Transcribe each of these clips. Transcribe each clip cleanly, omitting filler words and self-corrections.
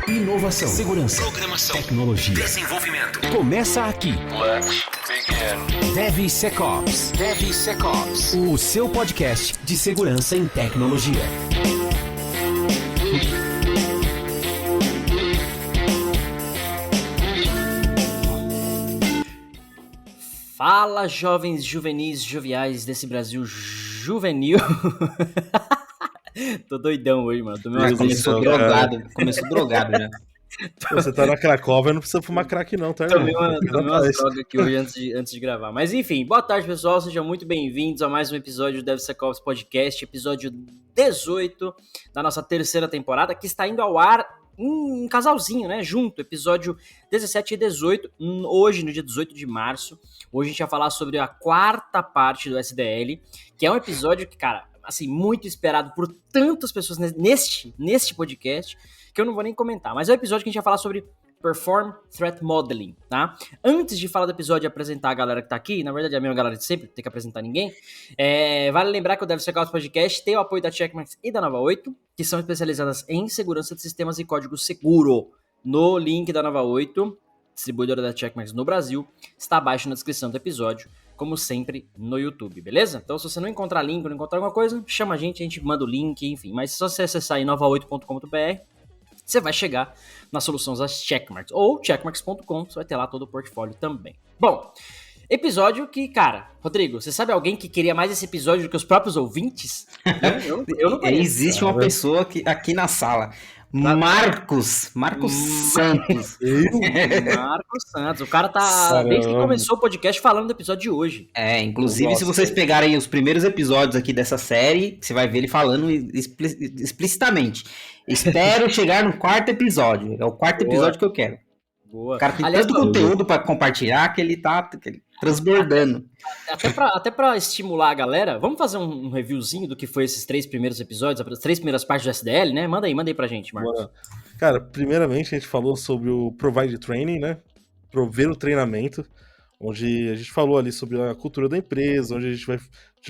Inovação, segurança, programação, tecnologia, desenvolvimento. começa aqui. Let's begin. DevSecOps. DevSecOps, o seu podcast de segurança em tecnologia. Fala, jovens, juvenis, joviais desse Brasil juvenil. Tô doidão hoje, mano. Começou drogado já. Você tá na Cracóvia, não precisa fumar crack não, tá, Tomei irmão? umas drogas aqui hoje antes de gravar. Mas enfim, boa tarde, pessoal. Sejam muito bem-vindos a mais um episódio do DevSecOps Podcast, episódio 18 da nossa terceira temporada, que está indo ao ar em casalzinho, né? Junto, episódio 17 e 18, hoje, no dia 18 de março. Hoje a gente vai falar sobre a quarta parte do SDL, que é um episódio que, cara, assim, muito esperado por tantas pessoas neste podcast, que eu não vou nem comentar. Mas é um episódio que a gente vai falar sobre Perform Threat Modeling, tá? Antes de falar do episódio e apresentar a galera que tá aqui, na verdade é a mesma galera de sempre, não tem que apresentar ninguém, vale lembrar que o DevSecOps Podcast tem o apoio da Checkmarx e da Nova 8, que são especializadas em segurança de sistemas e código seguro. No link da Nova 8, distribuidora da Checkmarx no Brasil, está abaixo na descrição do episódio, como sempre no YouTube, beleza? Então se você não encontrar link ou não encontrar alguma coisa, chama a gente manda o link, enfim. Mas se você acessar em nova8.com.br, você vai chegar nas soluções das Checkmarx, ou checkmarx.com, você vai ter lá todo o portfólio também. Bom, episódio que, cara, Rodrigo, você sabe alguém que queria mais esse episódio do que os próprios ouvintes? Eu não conheço. Existe uma pessoa aqui na sala, Marcos Santos. Marcos Santos, o cara tá, desde que começou o podcast, falando do episódio de hoje. Inclusive, se vocês pegarem os primeiros episódios aqui dessa série, você vai ver ele falando explicitamente. Espero chegar no quarto episódio. É o quarto episódio que eu quero. Boa. O cara tem tanto conteúdo pra compartilhar que ele tá transbordando. Até pra estimular a galera, vamos fazer um reviewzinho do que foi esses 3 primeiros episódios, as 3 primeiras partes do SDL, né? Manda aí pra gente, Marcos. Bora. Cara, primeiramente a gente falou sobre o Provide Training, né? Prover o treinamento, onde a gente falou ali sobre a cultura da empresa, onde a gente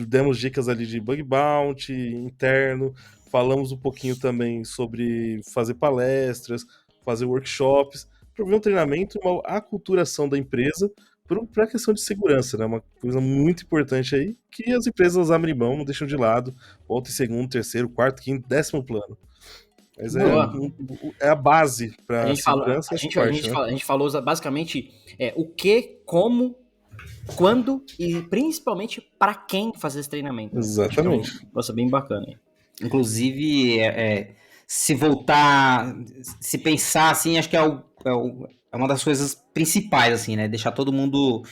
demos dicas ali de bug bounty interno, falamos um pouquinho também sobre fazer palestras, fazer workshops, prover um treinamento, uma aculturação da empresa para a questão de segurança, né? Uma coisa muito importante aí, que as empresas abrem mão, não deixam de lado, voltam em segundo, terceiro, quarto, quinto, 10º plano. Mas é a base para a segurança. A gente falou basicamente o que, como, quando e principalmente para quem fazer esse treinamento. Exatamente. Nossa, bem bacana. Inclusive, se pensar assim, acho que é uma das coisas principais, assim, né? Deixar todo mundo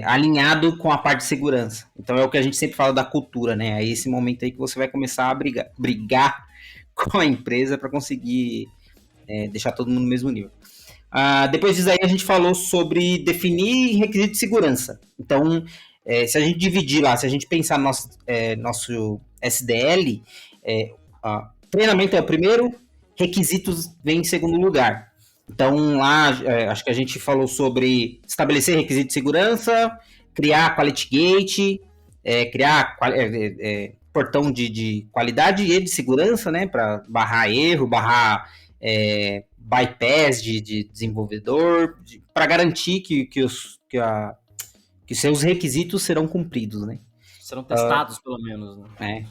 alinhado com a parte de segurança. Então é o que a gente sempre fala da cultura, né? É esse momento aí que você vai começar a brigar com a empresa para conseguir deixar todo mundo no mesmo nível. Depois disso aí a gente falou sobre definir requisitos de segurança. Então, se a gente dividir lá, se a gente pensar no nosso SDL, treinamento é o primeiro, requisitos vem em segundo lugar. Então, lá, acho que a gente falou sobre estabelecer requisitos de segurança, criar quality gate, criar portão de qualidade e de segurança, né, para barrar erro, barrar bypass de desenvolvedor, para garantir que os seus requisitos serão cumpridos, né? Serão testados, pelo menos, né?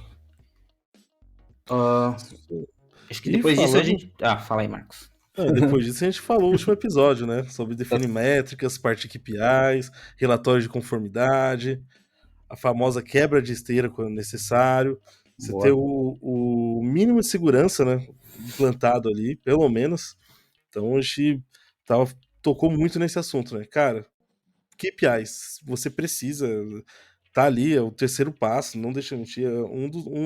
Acho que depois disso a gente... fala aí, Marcos. Depois disso a gente falou no último episódio, né? Sobre definir métricas, parte de KPIs, relatórios de conformidade, a famosa quebra de esteira quando necessário. Você ter o mínimo de segurança, né? Implantado ali, pelo menos. Então a gente tocou muito nesse assunto, né? Cara, KPIs, você precisa... Tá ali, é o terceiro passo, não deixa eu mentir,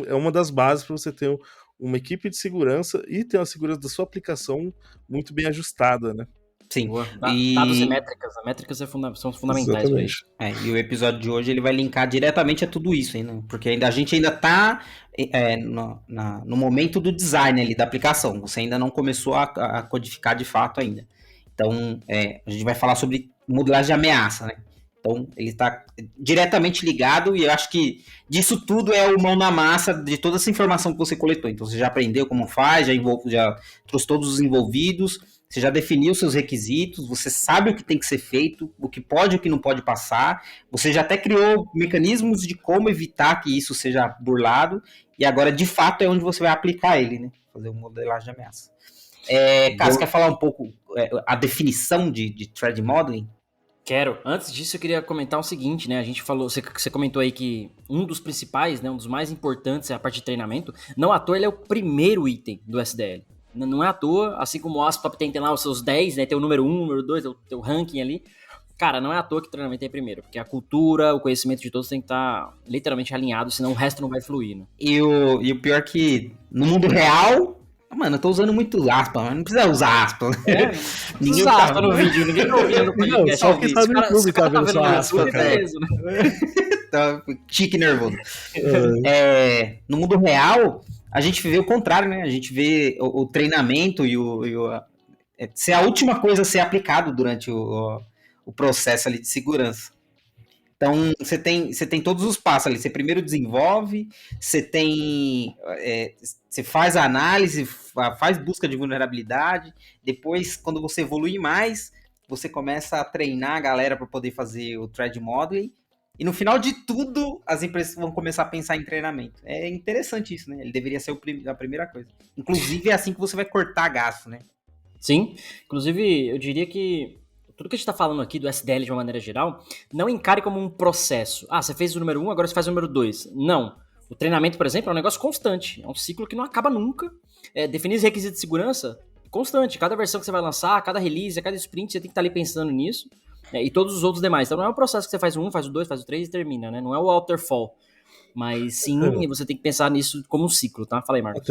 é uma das bases para você ter uma equipe de segurança e ter uma segurança da sua aplicação muito bem ajustada, né? Sim. Dados e métricas. As métricas são fundamentais para isso. E o episódio de hoje ele vai linkar diretamente a tudo isso, hein, porque a gente ainda está no momento do design ali, da aplicação. Você ainda não começou a codificar de fato ainda. Então, a gente vai falar sobre modelagem de ameaça, né? Então, ele está diretamente ligado e eu acho que disso tudo é o mão na massa de toda essa informação que você coletou. Então, você já aprendeu como faz, já trouxe todos os envolvidos, você já definiu seus requisitos, você sabe o que tem que ser feito, o que pode e o que não pode passar, você já até criou mecanismos de como evitar que isso seja burlado e agora, de fato, é onde você vai aplicar ele, né? Fazer um modelagem de ameaça. Cássio, quer falar um pouco a definição de threat modeling? Quero. Antes disso, eu queria comentar o seguinte, né? A gente falou, você comentou aí que um dos principais, né? Um dos mais importantes é a parte de treinamento. Não à toa, ele é o primeiro item do SDL. Não é à toa, assim como o OWASP Top 10 tem lá os seus 10, né? Tem o número 1, o número 2, tem o ranking ali. Cara, não é à toa que o treinamento é primeiro, porque a cultura, o conhecimento de todos tem que estar literalmente alinhado, senão o resto não vai fluir, né? E o pior é que no mundo real... Mano, eu tô usando muito aspas, mas não precisa usar aspas. Ninguém usa aspas no vídeo, ninguém tá ouvindo no podcast. Não, só que tá no YouTube, tá vendo só aspas, cara. Tá chique nervoso. No mundo real, a gente vê o contrário, né? A gente vê o treinamento e ser a última coisa a ser aplicado durante o processo ali de segurança. Então, você tem todos os passos ali. Você primeiro desenvolve, você faz a análise, faz busca de vulnerabilidade. Depois, quando você evolui mais, você começa a treinar a galera para poder fazer o threat modeling. E no final de tudo, as empresas vão começar a pensar em treinamento. É interessante isso, né? Ele deveria ser a primeira coisa. Inclusive, é assim que você vai cortar gasto, né? Sim. Inclusive, eu diria que tudo que a gente está falando aqui do SDL de uma maneira geral, não encare como um processo. Ah, você fez o número 1, agora você faz o número 2. Não. O treinamento, por exemplo, é um negócio constante. É um ciclo que não acaba nunca. Definir os requisitos de segurança, constante. Cada versão que você vai lançar, cada release, cada sprint, você tem que estar ali pensando nisso. E todos os outros demais. Então não é um processo que você faz o 1, faz o 2, faz o 3 e termina, né? Não é o waterfall. Mas sim, você tem que pensar nisso como um ciclo, tá? Fala aí, Marcos.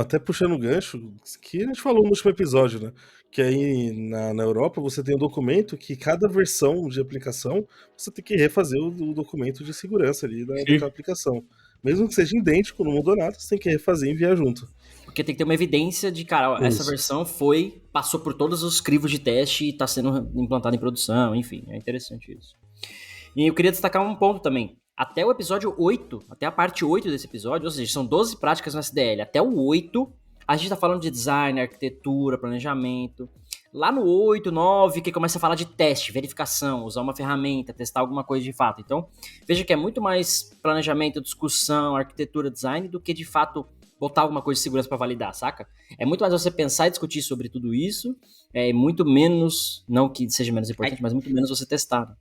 Até puxando o gancho, que a gente falou no último episódio, né? Que aí na Europa você tem um documento que cada versão de aplicação você tem que refazer o documento de segurança ali daquela aplicação. Mesmo que seja idêntico, não mudou nada, você tem que refazer e enviar junto. Porque tem que ter uma evidência de, cara, ó, essa versão passou por todos os crivos de teste e está sendo implantada em produção, enfim, é interessante isso. E eu queria destacar um ponto também. Até o episódio 8, até a parte 8 desse episódio, ou seja, são 12 práticas no SDL. Até o 8, a gente tá falando de design, arquitetura, planejamento. Lá no 8, 9, que começa a falar de teste, verificação, usar uma ferramenta, testar alguma coisa de fato. Então, veja que é muito mais planejamento, discussão, arquitetura, design, do que de fato botar alguma coisa de segurança para validar, saca? É muito mais você pensar e discutir sobre tudo isso, muito menos, não que seja menos importante, mas muito menos você testar, né?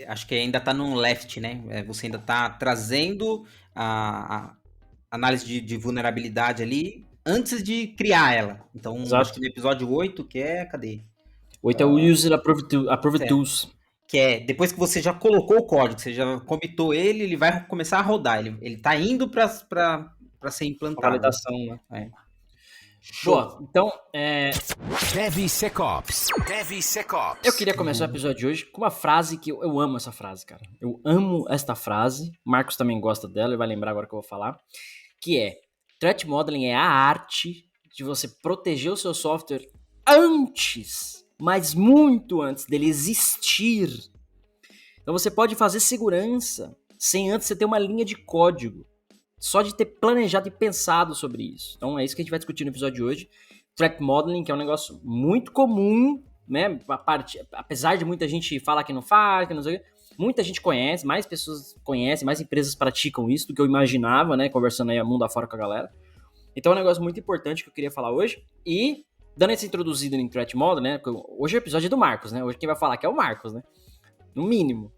Acho que ainda tá no left, né? Você ainda tá trazendo a análise de vulnerabilidade ali antes de criar ela. Então, acho que no episódio 8, que é... Cadê? 8 é o User Approved Tools. Que é, depois que você já colocou o código, você já commitou ele vai começar a rodar. Ele tá indo para ser implantado. Validação, né? Boa, então, DevSecOps. Eu queria começar o episódio de hoje com uma frase que eu amo essa frase, cara. Eu amo esta frase. Marcos também gosta dela e vai lembrar agora que eu vou falar. Que é, Threat Modeling é a arte de você proteger o seu software antes, mas muito antes dele existir. Então você pode fazer segurança sem antes você ter uma linha de código. Só de ter planejado e pensado sobre isso. Então é isso que a gente vai discutir no episódio de hoje. Threat Modeling, que é um negócio muito comum, né? Apesar de muita gente falar que não faz, que não sei o quê, muita gente conhece, mais pessoas conhecem, mais empresas praticam isso do que eu imaginava, né? Conversando aí mundo afora com a galera. Então é um negócio muito importante que eu queria falar hoje. E dando essa introduzida em Threat Modeling, né? Hoje é o episódio é do Marcos, né? Hoje quem vai falar aqui é o Marcos, né? No mínimo.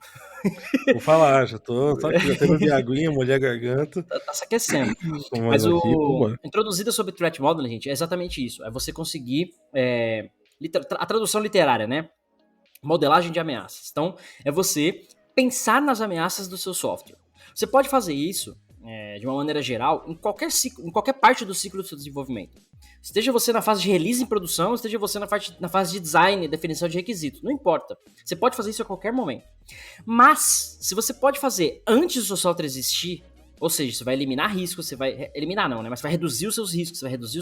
Vou falar, já tô aqui, já tendo minha aguinha, molhei a garganta. Tá se aquecendo. Mas introduzida sobre Threat Modeling, gente, é exatamente isso. É você conseguir... a tradução literária, né? Modelagem de ameaças. Então, é você pensar nas ameaças do seu software. Você pode fazer isso, de uma maneira geral, em qualquer ciclo, em qualquer parte do ciclo do seu desenvolvimento. Esteja você na fase de release em produção, esteja você na fase de design, definição de requisitos, não importa. Você pode fazer isso a qualquer momento. Mas, se você pode fazer antes do seu software existir, ou seja, você vai eliminar riscos, você vai... Eliminar não, né? Mas você vai reduzir os seus riscos, você vai reduzir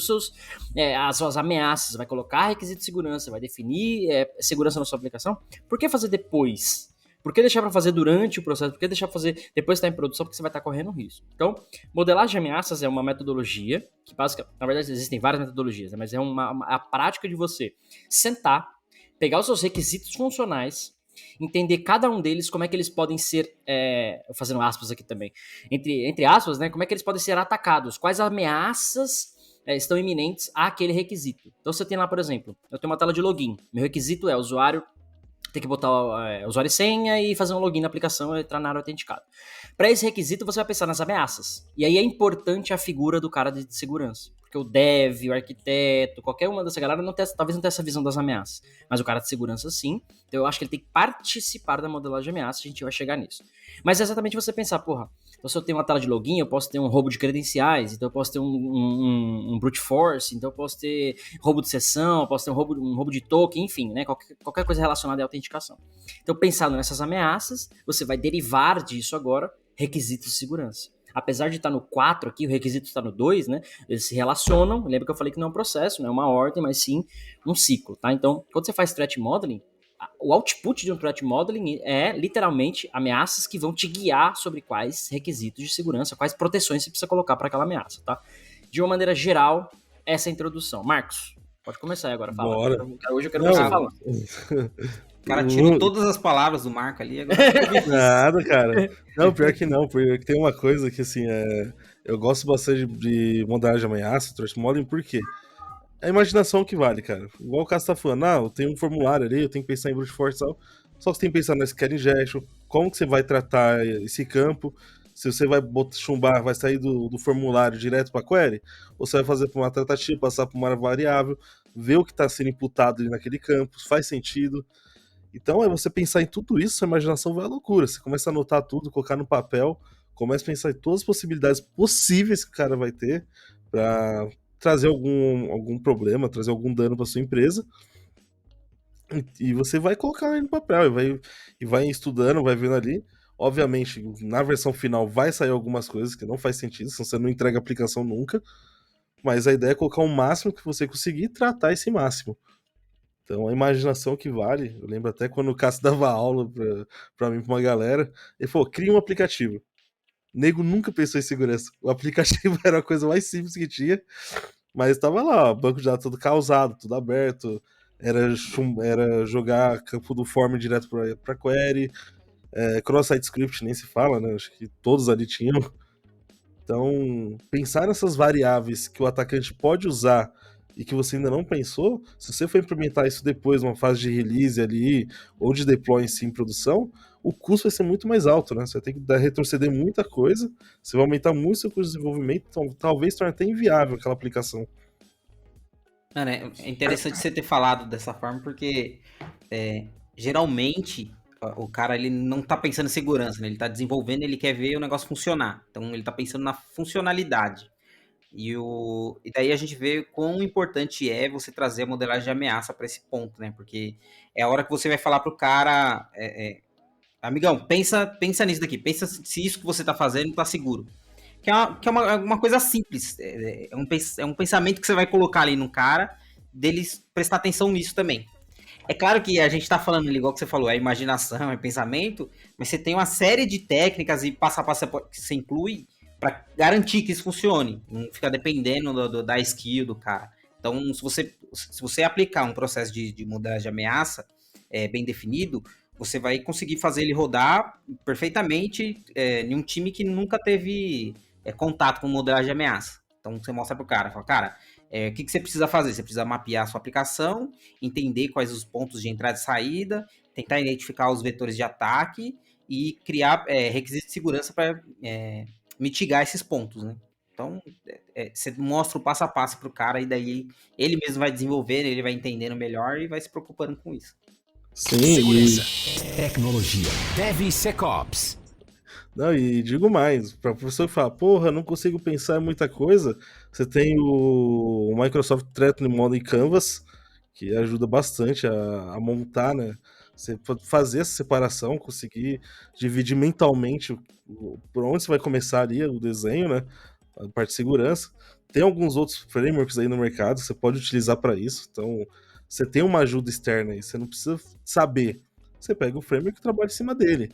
as suas ameaças, você vai colocar requisitos de segurança, você vai definir segurança na sua aplicação. Por que fazer depois? Por que deixar para fazer durante o processo? Por que deixar para fazer depois que está em produção? Porque você vai estar correndo risco. Então, modelagem de ameaças é uma metodologia que, basicamente, na verdade, existem várias metodologias, né? Mas é a prática de você sentar, pegar os seus requisitos funcionais, entender cada um deles, como é que eles podem ser, fazendo aspas aqui também, entre aspas, né? Como é que eles podem ser atacados, quais ameaças estão iminentes àquele requisito. Então, você tem lá, por exemplo, eu tenho uma tela de login, meu requisito é usuário tem que botar usuário e senha e fazer um login na aplicação e entrar na área autenticada. Para esse requisito, você vai pensar nas ameaças. E aí é importante a figura do cara de segurança. Porque o dev, o arquiteto, qualquer uma dessa galera talvez não tenha essa visão das ameaças. Mas o cara de segurança sim. Então eu acho que ele tem que participar da modelagem de ameaças, a gente vai chegar nisso. Mas é exatamente você pensar, porra, então se eu tenho uma tela de login, eu posso ter um roubo de credenciais, então eu posso ter um brute force, então eu posso ter roubo de sessão, eu posso ter um roubo de token, enfim, né? Qualquer coisa relacionada à autenticação. Então, pensando nessas ameaças, você vai derivar disso agora requisitos de segurança. Apesar de estar no 4 aqui, o requisito está no 2, né? Eles se relacionam. Lembra que eu falei que não é um processo, não é uma ordem, mas sim um ciclo, tá? Então, quando você faz threat modeling, o output de um threat modeling é literalmente ameaças que vão te guiar sobre quais requisitos de segurança, quais proteções você precisa colocar para aquela ameaça, tá? De uma maneira geral, essa é a introdução. Marcos, pode começar aí agora, fala. Bora. Hoje eu quero você falando. O cara tirou todas as palavras do Marco ali. Agora... Nada, cara. Não, pior que não. Porque tem uma coisa que, assim, eu gosto bastante de modelagem de ameaça, threat modeling, por quê? É a imaginação que vale, cara. Igual o Cássio tá falando, eu tenho um formulário ali, eu tenho que pensar em brute force e tal. Só que você tem que pensar na SQL injection, como que você vai tratar esse campo, se você vai chumbar, vai sair do formulário direto para query, ou você vai fazer para uma tratativa, passar para uma variável, ver o que está sendo imputado ali naquele campo, faz sentido. Então é você pensar em tudo isso, sua imaginação vai à loucura. Você começa a anotar tudo, colocar no papel, começa a pensar em todas as possibilidades possíveis que o cara vai ter para trazer algum problema, trazer algum dano para sua empresa. E você vai colocar aí no papel, e vai estudando, vai vendo ali. Obviamente, na versão final vai sair algumas coisas que não faz sentido, senão você não entrega a aplicação nunca. Mas a ideia é colocar o máximo que você conseguir e tratar esse máximo. Então, a imaginação que vale. Eu lembro até quando o Cássio dava aula pra mim, pra uma galera, ele falou, cria um aplicativo. O nego nunca pensou em segurança. O aplicativo era a coisa mais simples que tinha, mas estava lá, banco de dados todo causado, tudo aberto, era jogar campo do form direto pra query, cross-site script nem se fala, né? Acho que todos ali tinham. Então, pensar nessas variáveis que o atacante pode usar e que você ainda não pensou, se você for implementar isso depois, numa fase de release ali, ou de deploy em si em produção, o custo vai ser muito mais alto, né? Você vai ter que retroceder muita coisa, você vai aumentar muito o seu custo de desenvolvimento, então talvez torne até inviável aquela aplicação. É interessante você ter falado dessa forma, porque geralmente o cara ele não tá pensando em segurança, né? Ele tá desenvolvendo, ele quer ver o negócio funcionar. Então ele tá pensando na funcionalidade. E daí a gente vê quão importante é você trazer a modelagem de ameaça para esse ponto, né? Porque é a hora que você vai falar pro cara, amigão, pensa nisso daqui, pensa se isso que você tá fazendo tá seguro. Que é uma coisa simples, é um pensamento que você vai colocar ali no cara, deles prestar atenção nisso também. É claro que a gente tá falando ali, igual que você falou, é imaginação, é pensamento, mas você tem uma série de técnicas e passo a passo que você inclui para garantir que isso funcione, não fica dependendo da skill do cara. Então, se você aplicar um processo de modelagem de ameaça bem definido, você vai conseguir fazer ele rodar perfeitamente em um time que nunca teve contato com modelagem de ameaça. Então, você mostra pro cara, fala, cara, o que você precisa fazer? Você precisa mapear a sua aplicação, entender quais os pontos de entrada e saída, tentar identificar os vetores de ataque e criar requisitos de segurança para mitigar esses pontos, né? Então, você mostra o passo a passo pro cara e daí ele mesmo vai desenvolvendo, ele vai entendendo melhor e vai se preocupando com isso. Sim, Segurança, tecnologia, DevSecOps. Não, e digo mais, para o professor que fala, porra, não consigo pensar em muita coisa, você tem o Microsoft Threat Modeling Canvas, que ajuda bastante a montar, né? Você fazer essa separação, conseguir dividir mentalmente por onde você vai começar ali o desenho, né? A parte de segurança. Tem alguns outros frameworks aí no mercado que você pode utilizar para isso. Então, você tem uma ajuda externa aí. Você não precisa saber. você pega o framework e trabalha em cima dele.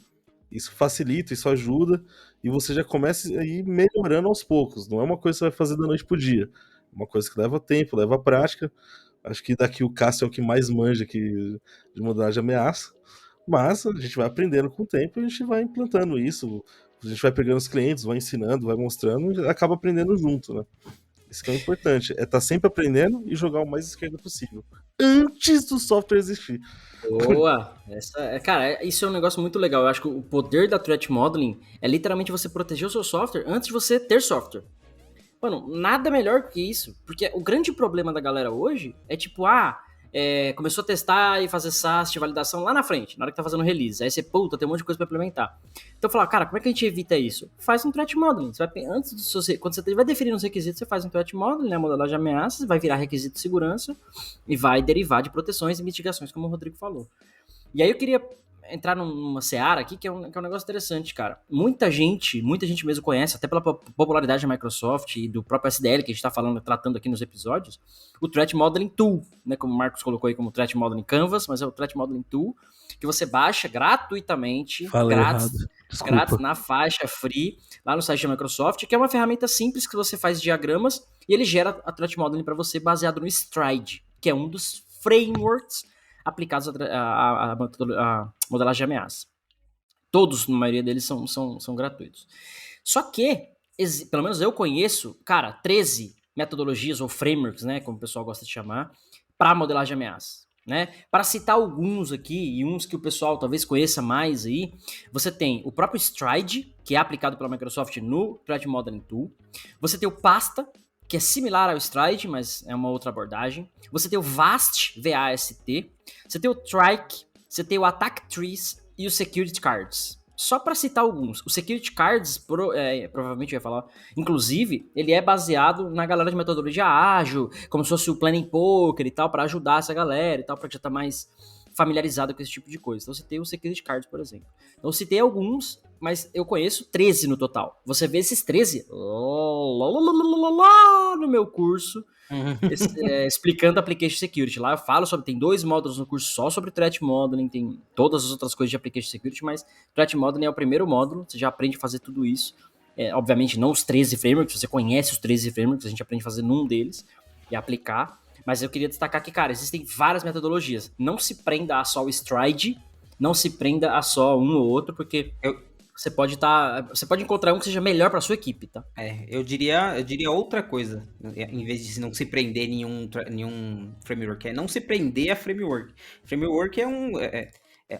Isso facilita, isso ajuda, e você já começa a ir melhorando aos poucos. Não é uma coisa que você vai fazer da noite pro dia. É uma coisa que leva tempo, leva prática. Acho que daqui o Cássio é o que mais manja aqui de modelagem de ameaça. Mas a gente vai aprendendo com o tempo e a gente vai implantando isso. A gente vai pegando os clientes, vai ensinando, vai mostrando e acaba aprendendo junto, né? Isso que é o importante. É estar sempre aprendendo e jogar o mais esquerda possível. Antes do software existir. Boa! Cara, isso é um negócio muito legal. Eu acho que o poder da Threat Modeling é literalmente você proteger o seu software antes de você ter software. Mano, nada melhor que isso. Porque o grande problema da galera hoje é tipo, começou a testar e fazer SaaS de validação lá na frente, na hora que tá fazendo release. Aí você, puta, tem um monte de coisa pra implementar. Então, falar, cara, como é que a gente evita isso? Faz um Threat Modeling. Você vai, quando você vai definir os requisitos, você faz um Threat Modeling, né, modelagem de ameaças, vai virar requisito de segurança e vai derivar de proteções e mitigações, como o Rodrigo falou. E aí eu queria entrar numa seara aqui, que é um negócio interessante, cara. Muita gente mesmo conhece, até pela popularidade da Microsoft e do próprio SDL, que a gente tá tratando aqui nos episódios, o Threat Modeling Tool, né, como o Marcos colocou aí como Threat Modeling Canvas, mas é o Threat Modeling Tool, que você baixa gratuitamente, grátis na faixa free, lá no site da Microsoft, que é uma ferramenta simples que você faz diagramas e ele gera a Threat Modeling para você baseado no Stride, que é um dos frameworks aplicados a modelagem de ameaça. Todos, na maioria deles, são gratuitos. Só que, pelo menos eu conheço, cara, 13 metodologias ou frameworks, né, como o pessoal gosta de chamar, para modelagem de ameaça. Né? Para citar alguns aqui, e uns que o pessoal talvez conheça mais aí, você tem o próprio Stride, que é aplicado pela Microsoft no Threat Modeling Tool. Você tem o Pasta, que é similar ao Stride, mas é uma outra abordagem. Você tem o VAST, V-A-S-T. Você tem o Trike, você tem o Attack Trees e o Security Cards. Só para citar alguns. O Security Cards, provavelmente eu ia falar, inclusive, ele é baseado na galera de metodologia ágil, como se fosse o Planning Poker e tal, para ajudar essa galera e tal, para já estar mais familiarizado com esse tipo de coisa. Então você tem o Security Cards, por exemplo. Então eu citei alguns, mas eu conheço 13 no total. Você vê esses 13 lá no meu curso, explicando Application Security. Lá eu falo sobre, tem 2 módulos no curso só sobre Threat Modeling, tem todas as outras coisas de Application Security, mas Threat Modeling é o primeiro módulo, você já aprende a fazer tudo isso. Obviamente não os 13 frameworks, você conhece os 13 frameworks, a gente aprende a fazer num deles e aplicar. Mas eu queria destacar que, cara, existem várias metodologias. Não se prenda a só o Stride, não se prenda a só um ou outro, porque você pode encontrar um que seja melhor para sua equipe, tá? Eu diria outra coisa, em vez de não se prender nenhum framework, é não se prender a framework. Framework é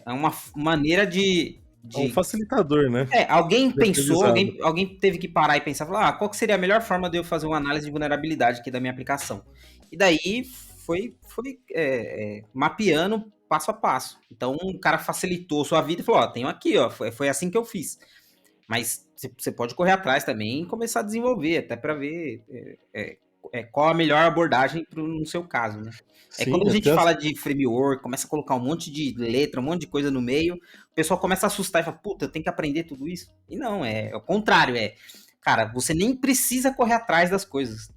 uma maneira de... É um facilitador, né? Alguém pensou, alguém teve que parar e pensar, qual que seria a melhor forma de eu fazer uma análise de vulnerabilidade aqui da minha aplicação? E daí foi mapeando passo a passo. Então o cara facilitou sua vida e falou, tenho aqui, foi assim que eu fiz. Mas você pode correr atrás também e começar a desenvolver, até para ver qual a melhor abordagem no seu caso, né? Sim, quando a gente fala de framework, começa a colocar um monte de letra, um monte de coisa no meio, o pessoal começa a assustar e fala, puta, eu tenho que aprender tudo isso. E não, é o contrário, cara, você nem precisa correr atrás das coisas.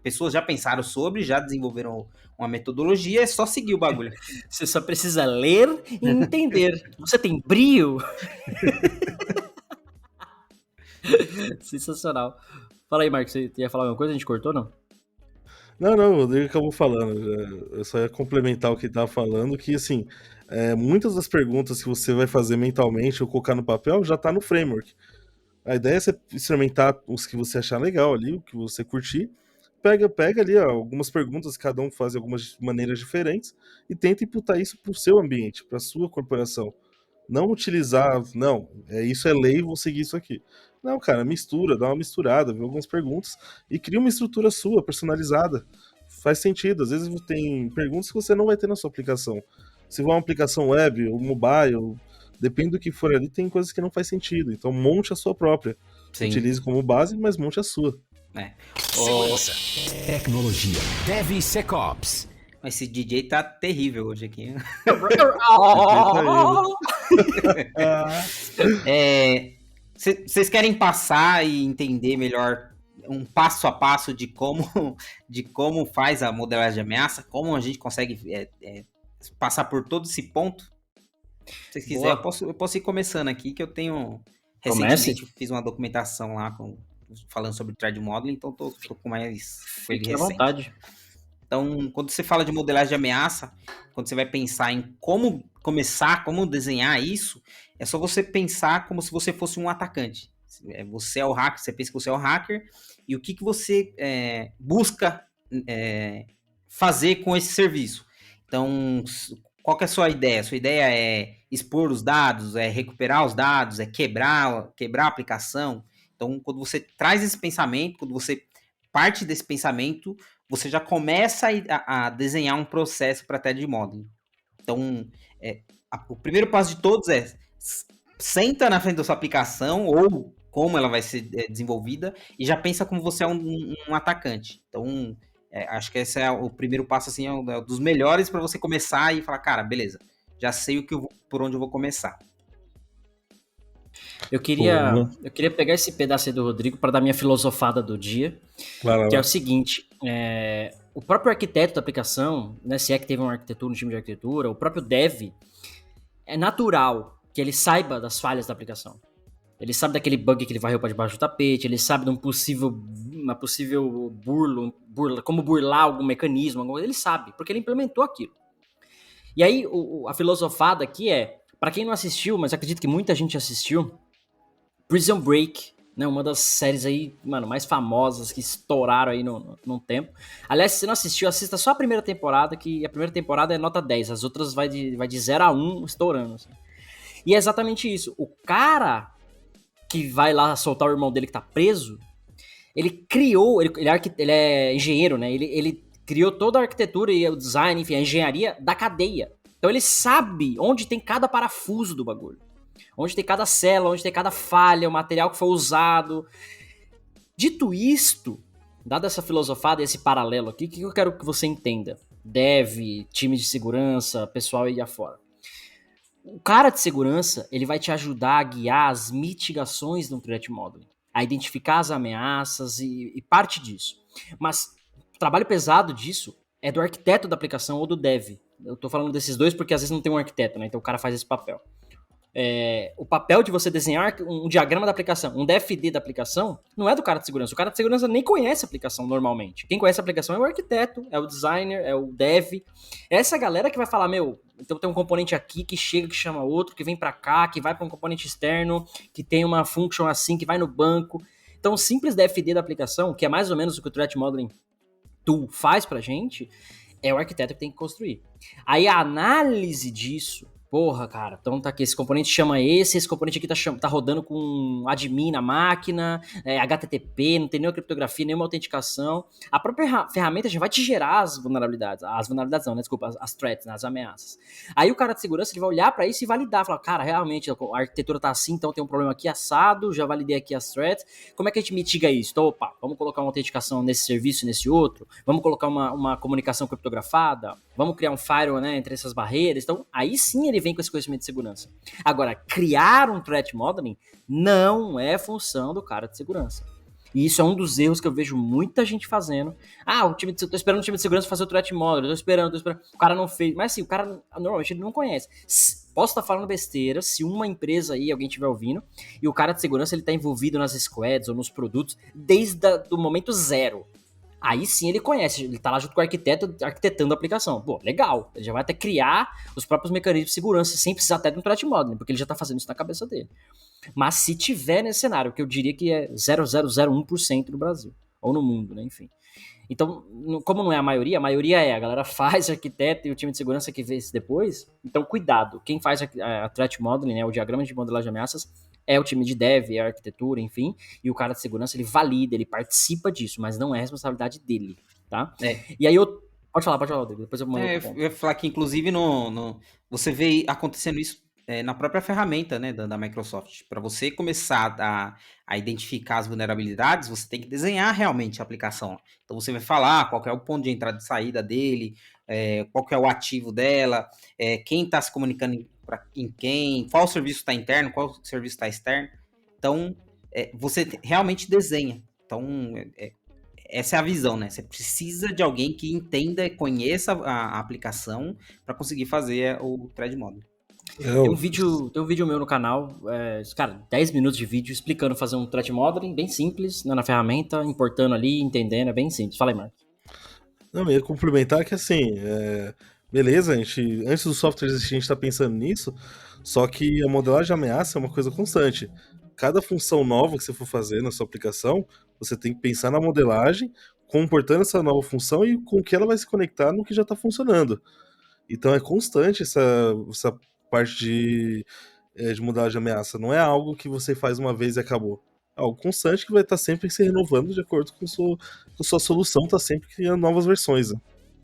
Pessoas já pensaram sobre, já desenvolveram uma metodologia, é só seguir o bagulho. Você só precisa ler e entender. Você tem brio? Sensacional. Fala aí, Marcos, você ia falar alguma coisa? A gente cortou, não? Não, o Rodrigo acabou falando. Eu só ia complementar o que ele tava falando, que assim, muitas das perguntas que você vai fazer mentalmente ou colocar no papel já tá no framework. A ideia é você experimentar os que você achar legal ali, o que você curtir. Pega ali algumas perguntas, cada um faz de algumas maneiras diferentes e tenta imputar isso pro seu ambiente, pra sua corporação. Não utilizar, isso é lei, vou seguir isso aqui. Não, cara, mistura, dá uma misturada, vê algumas perguntas e cria uma estrutura sua, personalizada. Faz sentido, às vezes tem perguntas que você não vai ter na sua aplicação. Se for uma aplicação web ou mobile, depende do que for ali, tem coisas que não faz sentido. Então monte a sua própria. Sim. Utilize como base, mas monte a sua. Segurança, tecnologia, DevSecOps. Esse DJ tá terrível hoje aqui. Vocês querem passar e entender melhor um passo a passo de como faz a modelagem de ameaça? Como a gente consegue passar por todo esse ponto? Se vocês quiserem, eu posso ir começando aqui, que eu tenho... Recentemente fiz uma documentação lá falando sobre thread modeling, então tô com mais... Fique à vontade. Então, quando você fala de modelagem de ameaça, quando você vai pensar em como começar, como desenhar isso, é só você pensar como se você fosse um atacante. Você é o hacker, você pensa que você é o hacker, e o que você busca fazer com esse serviço. Então, qual que é a sua ideia? A sua ideia é expor os dados, é recuperar os dados, é quebrar a aplicação. Então, quando você traz esse pensamento, quando você parte desse pensamento, você já começa a desenhar um processo para thread modeling. Então, o primeiro passo de todos é senta na frente da sua aplicação ou como ela vai ser desenvolvida e já pensa como você é um atacante. Então, acho que esse é o primeiro passo, assim, é um dos melhores para você começar e falar, cara, beleza, já sei por onde eu vou começar. Eu queria pegar esse pedaço aí do Rodrigo para dar minha filosofada do dia, que é o seguinte, o próprio arquiteto da aplicação, né, se é que teve uma arquitetura, um time de arquitetura, o próprio dev, é natural que ele saiba das falhas da aplicação. Ele sabe daquele bug que ele varreu para debaixo do tapete, ele sabe de uma possível burla, como burlar algum mecanismo, alguma coisa, ele sabe, porque ele implementou aquilo. E aí, a filosofada aqui para quem não assistiu, mas acredito que muita gente assistiu, Prison Break, né, uma das séries aí, mano, mais famosas que estouraram aí num tempo. Aliás, se você não assistiu, assista só a primeira temporada, que a primeira temporada é nota 10, as outras vai de 0 a 1 estourando. Assim. E é exatamente isso. O cara que vai lá soltar o irmão dele que tá preso, ele criou, ele é engenheiro, né? Ele criou toda a arquitetura e o design, enfim, a engenharia da cadeia. Então ele sabe onde tem cada parafuso do bagulho. Onde tem cada célula, onde tem cada falha, o material que foi usado. Dito isto, dada essa filosofada e esse paralelo aqui, o que eu quero que você entenda? Dev, time de segurança, pessoal aí afora. O cara de segurança, ele vai te ajudar a guiar as mitigações no threat modeling, a identificar as ameaças e parte disso. Mas o trabalho pesado disso é do arquiteto da aplicação ou do dev. Eu tô falando desses dois porque às vezes não tem um arquiteto, né? Então o cara faz esse papel. O papel de você desenhar um diagrama da aplicação, um DFD da aplicação, não é do cara de segurança. O cara de segurança nem conhece a aplicação normalmente. Quem conhece a aplicação é o arquiteto, é o designer, é o dev. É essa galera que vai falar, então tem um componente aqui que chega, que chama outro, que vem pra cá, que vai pra um componente externo, que tem uma function assim, que vai no banco. Então o simples DFD da aplicação, que é mais ou menos o que o Threat Modeling Tool faz pra gente, é o arquiteto que tem que construir. Aí a análise disso, porra, cara, então tá aqui, esse componente chama esse componente aqui tá rodando com admin na máquina, HTTP, não tem nenhuma criptografia, nenhuma autenticação. A própria ferramenta já vai te gerar as vulnerabilidades não, né, desculpa, as threats, né, as ameaças. Aí o cara de segurança, ele vai olhar pra isso e validar, falar, cara, realmente, a arquitetura tá assim, então tem um problema aqui assado, já validei aqui as threats, como é que a gente mitiga isso? Então, opa, vamos colocar uma autenticação nesse serviço e nesse outro, vamos colocar uma comunicação criptografada, vamos criar um firewall, né, entre essas barreiras. Então, aí sim ele vem com esse conhecimento de segurança. Agora, criar um threat modeling não é função do cara de segurança. E isso é um dos erros que eu vejo muita gente fazendo. Tô esperando o time de segurança fazer o threat modeling, tô esperando. O cara não fez. Mas assim, o cara, normalmente, ele não conhece. Posso estar falando besteira, se uma empresa aí, alguém estiver ouvindo, e o cara de segurança, ele tá envolvido nas squads ou nos produtos desde o momento zero. Aí sim ele conhece, ele tá lá junto com o arquiteto, arquitetando a aplicação. Pô, legal, ele já vai até criar os próprios mecanismos de segurança, sem precisar até de um threat modeling, porque ele já tá fazendo isso na cabeça dele. Mas se tiver nesse cenário, que eu diria que é 0,001% no Brasil, ou no mundo, né, enfim. Então, como não é a maioria a galera faz arquiteto e o time de segurança que vê isso depois. Então, cuidado, quem faz a threat modeling, né, o diagrama de modelagem de ameaças, é o time de dev, é a arquitetura, enfim, e o cara de segurança, ele valida, ele participa disso, mas não é responsabilidade dele, tá? E aí Pode falar, Rodrigo, depois eu mando eu ia falar que, inclusive, você vê acontecendo isso na própria ferramenta, né, da Microsoft. Para você começar a identificar as vulnerabilidades, você tem que desenhar realmente a aplicação. Então, você vai falar qual que é o ponto de entrada e saída dele, qual que é o ativo dela, quem está se comunicando em quem, qual serviço está interno, qual serviço está externo. Então, você realmente desenha. Então, essa é a visão, né? Você precisa de alguém que entenda e conheça a aplicação para conseguir fazer o thread modeling. Tem um vídeo meu no canal, cara, 10 minutos de vídeo explicando fazer um threat modeling bem simples, né, na ferramenta, importando ali, entendendo, é bem simples. Fala aí, Marcos. Não, eu ia complementar que assim, beleza, antes do software existir, a gente tá pensando nisso, só que a modelagem de ameaça é uma coisa constante. Cada função nova que você for fazer na sua aplicação, você tem que pensar na modelagem, comportando essa nova função e com que ela vai se conectar no que já está funcionando. Então é constante essa parte de modelagem de ameaça. Não é algo que você faz uma vez e acabou. É algo constante que vai estar sempre se renovando de acordo com sua solução, está sempre criando novas versões. Né?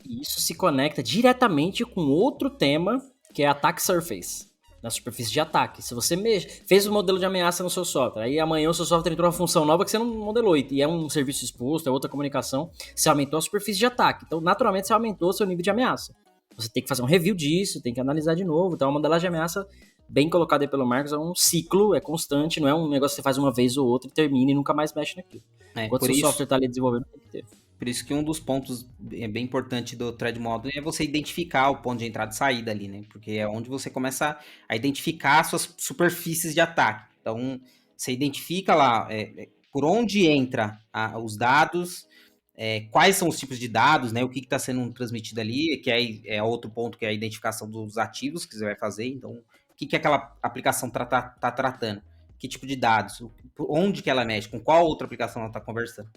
E isso se conecta diretamente com outro tema, que é Attack Surface, na superfície de ataque. Se você fez um modelo de ameaça no seu software, aí amanhã o seu software entrou uma função nova que você não modelou, e é um serviço exposto, é outra comunicação, você aumentou a superfície de ataque. Então, naturalmente, você aumentou o seu nível de ameaça. Você tem que fazer um review disso, tem que analisar de novo. Então, a modelagem de ameaça, bem colocada aí pelo Marcos, é um ciclo, é constante, não é um negócio que você faz uma vez ou outra e termina e nunca mais mexe naquilo. Enquanto o seu software está ali desenvolvendo, tem que ter. Por isso que um dos pontos bem importantes do Threat Modeling é você identificar o ponto de entrada e saída ali, né? Porque é onde você começa a identificar as suas superfícies de ataque. Então, você identifica lá por onde entra os dados, quais são os tipos de dados, né? O que está sendo transmitido ali, que é outro ponto, que é a identificação dos ativos que você vai fazer. Então, o que aquela aplicação tá tratando? Que tipo de dados? Onde que ela mexe? Com qual outra aplicação ela está conversando?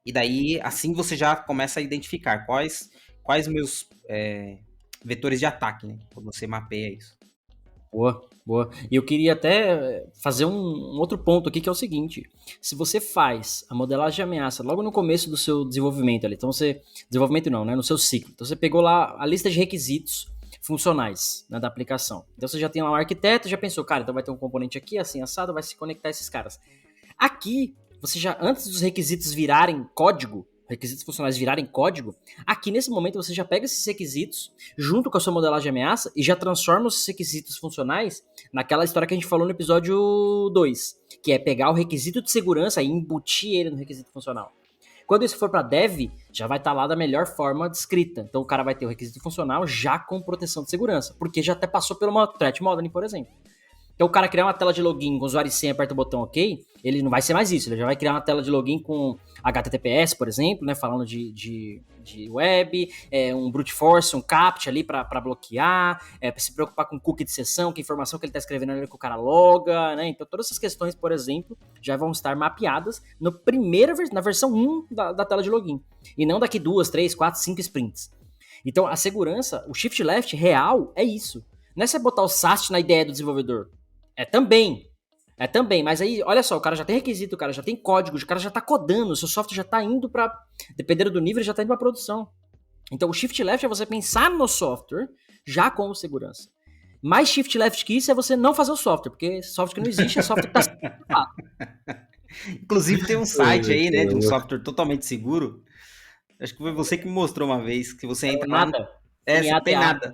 E daí, assim você já começa a identificar quais meus vetores de ataque, né? Quando você mapeia isso. Boa. E eu queria até fazer um outro ponto aqui, que é o seguinte. Se você faz a modelagem de ameaça logo no começo do seu desenvolvimento ali, então desenvolvimento não, né? No seu ciclo. Então você pegou lá a lista de requisitos funcionais, né, da aplicação. Então você já tem lá um arquiteto, já pensou, cara, então vai ter um componente aqui, assim, assado, vai se conectar a esses caras. Aqui, você já, antes dos requisitos virarem código, requisitos funcionais virarem código, aqui nesse momento você já pega esses requisitos junto com a sua modelagem de ameaça e já transforma os requisitos funcionais naquela história que a gente falou no episódio 2, que é pegar o requisito de segurança e embutir ele no requisito funcional. Quando isso for para dev, já vai estar lá da melhor forma descrita. Então o cara vai ter o requisito funcional já com proteção de segurança, porque já até passou por uma threat modeling, por exemplo. Então o cara criar uma tela de login com usuário e senha, aperta o botão OK, ele não vai ser mais isso, ele já vai criar uma tela de login com HTTPS, por exemplo, né, falando de web, um brute force, um CAPTCHA ali para bloquear, para se preocupar com cookie de sessão, que informação que ele está escrevendo ali que o cara loga, né, então todas essas questões, por exemplo, já vão estar mapeadas na versão 1 da tela de login, e não daqui 2, 3, 4, 5 sprints. Então a segurança, o shift left real é isso, não é você botar o SAST na ideia do desenvolvedor. É também, mas aí, olha só, o cara já tem requisito, o cara já tem código, o cara já tá codando, o seu software já tá indo pra, dependendo do nível, ele já tá indo pra produção. Então o shift left é você pensar no software já com segurança. Mais shift left que isso é você não fazer o software, porque software que não existe é software que tá certificado. Inclusive tem um site aí, né, de um software totalmente seguro. Acho que foi você que me mostrou uma vez, que você entra lá... Nada. Não tem nada.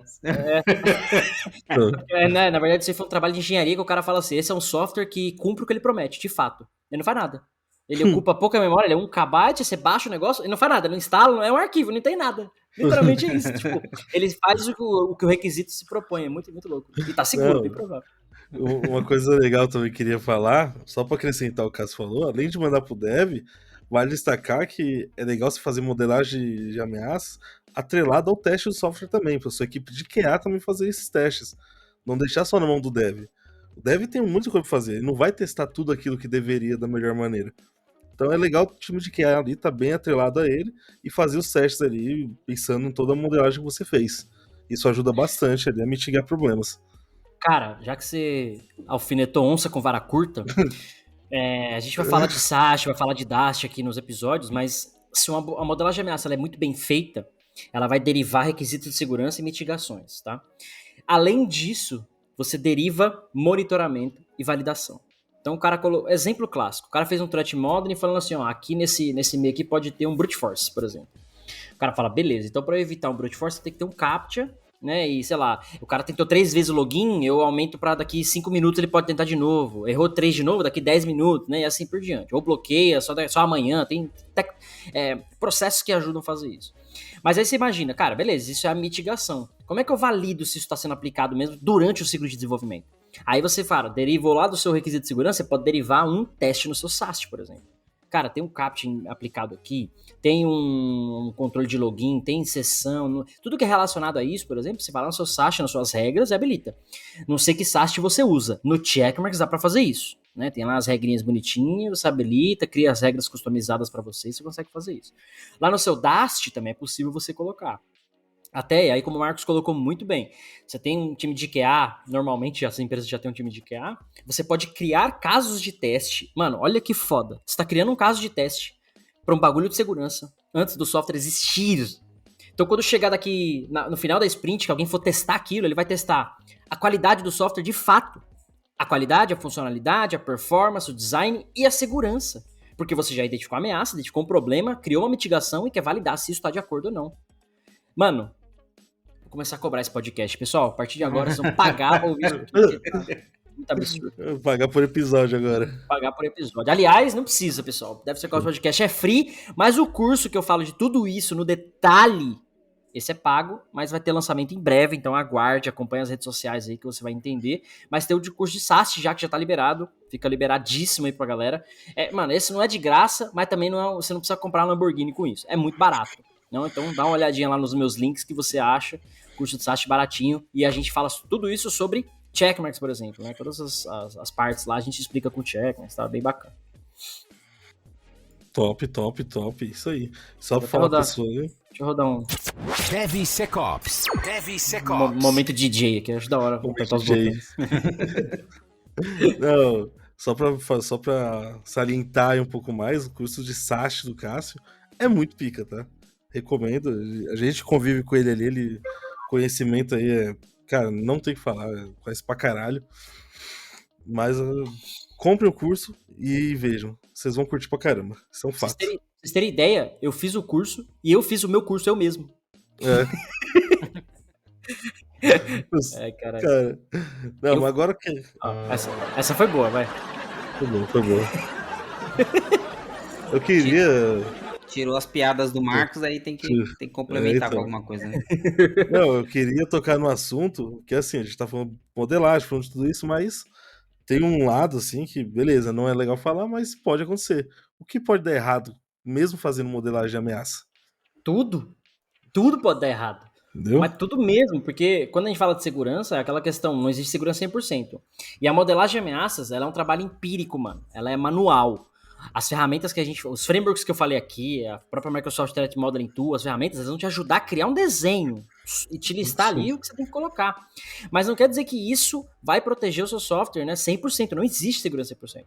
Né, na verdade, isso foi um trabalho de engenharia que o cara fala assim, esse é um software que cumpre o que ele promete, de fato. Ele não faz nada. Ele ocupa pouca memória, ele é 1 KB, você baixa o negócio, ele não faz nada, ele não instala, é um arquivo, não tem nada. Literalmente é isso. Tipo, ele faz o que o requisito se propõe, é muito, muito louco. E tá seguro, bem provável. Uma coisa legal também que queria falar, só para acrescentar o que o Cássio falou, além de mandar pro dev, vale destacar que é legal você fazer modelagem de ameaças atrelado ao teste do software também, para sua equipe de QA também fazer esses testes. Não deixar só na mão do dev. O dev tem muita coisa para fazer, ele não vai testar tudo aquilo que deveria da melhor maneira. Então é legal o time de QA ali tá bem atrelado a ele e fazer os testes ali, pensando em toda a modelagem que você fez. Isso ajuda bastante ali a mitigar problemas. Cara, já que você alfinetou onça com vara curta, a gente vai falar de SAST, vai falar de DAST aqui nos episódios, mas se a modelagem de ameaça ela é muito bem feita, ela vai derivar requisitos de segurança e mitigações, tá? Além disso, você deriva monitoramento e validação. Então o cara colocou, exemplo clássico, o cara fez um threat modeling falando assim, ó, aqui nesse meio aqui pode ter um brute force, por exemplo. O cara fala, beleza, então para evitar um brute force, você tem que ter um CAPTCHA, né, e sei lá, o cara tentou 3 vezes o login, eu aumento para daqui 5 minutos ele pode tentar de novo, errou 3 de novo, daqui 10 minutos, né, e assim por diante. Ou bloqueia, só amanhã, tem processos que ajudam a fazer isso. Mas aí você imagina, cara, beleza, isso é a mitigação. Como é que eu valido se isso está sendo aplicado mesmo durante o ciclo de desenvolvimento? Aí você fala, derivou lá do seu requisito de segurança, você pode derivar um teste no seu SAST, por exemplo. Cara, tem um CAPTCHA aplicado aqui, tem um controle de login, tem sessão, tudo que é relacionado a isso, por exemplo, você vai lá no seu SAST, nas suas regras e habilita. Não sei que SAST você usa. No Checkmarx dá para fazer isso. Né? Tem lá as regrinhas bonitinhas, você habilita, cria as regras customizadas para você consegue fazer isso. Lá no seu DAST também é possível você colocar. Até aí, como o Marcos colocou muito bem, você tem um time de QA, normalmente as empresas já têm um time de QA, você pode criar casos de teste. Mano, olha que foda. Você está criando um caso de teste para um bagulho de segurança antes do software existir. Então, quando chegar daqui no final da sprint, que alguém for testar aquilo, ele vai testar a qualidade do software de fato. A qualidade, a funcionalidade, a performance, o design e a segurança. Porque você já identificou a ameaça, identificou um problema, criou uma mitigação e quer validar se isso está de acordo ou não. Mano, começar a cobrar esse podcast. Pessoal, a partir de agora vocês vão pagar pra ouvir isso aqui. Tá muito absurdo. Pagar por episódio agora. Pagar por episódio. Aliás, não precisa, pessoal. Deve ser que o podcast é free, mas o curso que eu falo de tudo isso no detalhe, esse é pago, mas vai ter lançamento em breve, então aguarde, acompanhe as redes sociais aí que você vai entender. Mas tem o de curso de SAST já, que já tá liberado, fica liberadíssimo aí pra galera. Mano, esse não é de graça, mas também não é, você não precisa comprar uma Lamborghini com isso. É muito barato. Não, então dá uma olhadinha lá nos meus links que você acha, curso de SAST baratinho, e a gente fala tudo isso sobre Checkmarx, por exemplo, né? Todas as partes lá a gente explica com Checkmarx, tá bem bacana. Top, isso aí. Só pra falar pra pessoa, né? Deixa eu rodar um DevSecOps. Momento DJ aqui, acho da hora completar os botões. Não, só pra salientar aí um pouco mais, o curso de SAST do Cássio é muito pica, tá? Recomendo. A gente convive com ele ali, conhecimento aí cara, não tem o que falar, conhece pra caralho. Mas comprem o curso e vejam. Vocês vão curtir pra caramba. Isso é um fato. Vocês terem ideia, eu fiz o curso e eu fiz o meu curso eu mesmo. Caralho. Cara, não, mas agora que... Essa foi boa, vai. Foi boa. Eu queria... Tirou as piadas do Marcos, aí tem que complementar com alguma coisa, né? Não, eu queria tocar no assunto, que assim, a gente tá falando de modelagem, falando de tudo isso, mas tem um lado, assim, que, beleza, não é legal falar, mas pode acontecer. O que pode dar errado, mesmo fazendo modelagem de ameaça? Tudo pode dar errado. Entendeu? Mas tudo mesmo, porque quando a gente fala de segurança, é aquela questão, não existe segurança 100%. E a modelagem de ameaças, ela é um trabalho empírico, mano. Ela é manual. As ferramentas que os frameworks que eu falei aqui, a própria Microsoft Threat Modeling Tool, as ferramentas, elas vão te ajudar a criar um desenho e te listar ali o que você tem que colocar. Mas não quer dizer que isso vai proteger o seu software, né? 100%, não existe segurança 100%.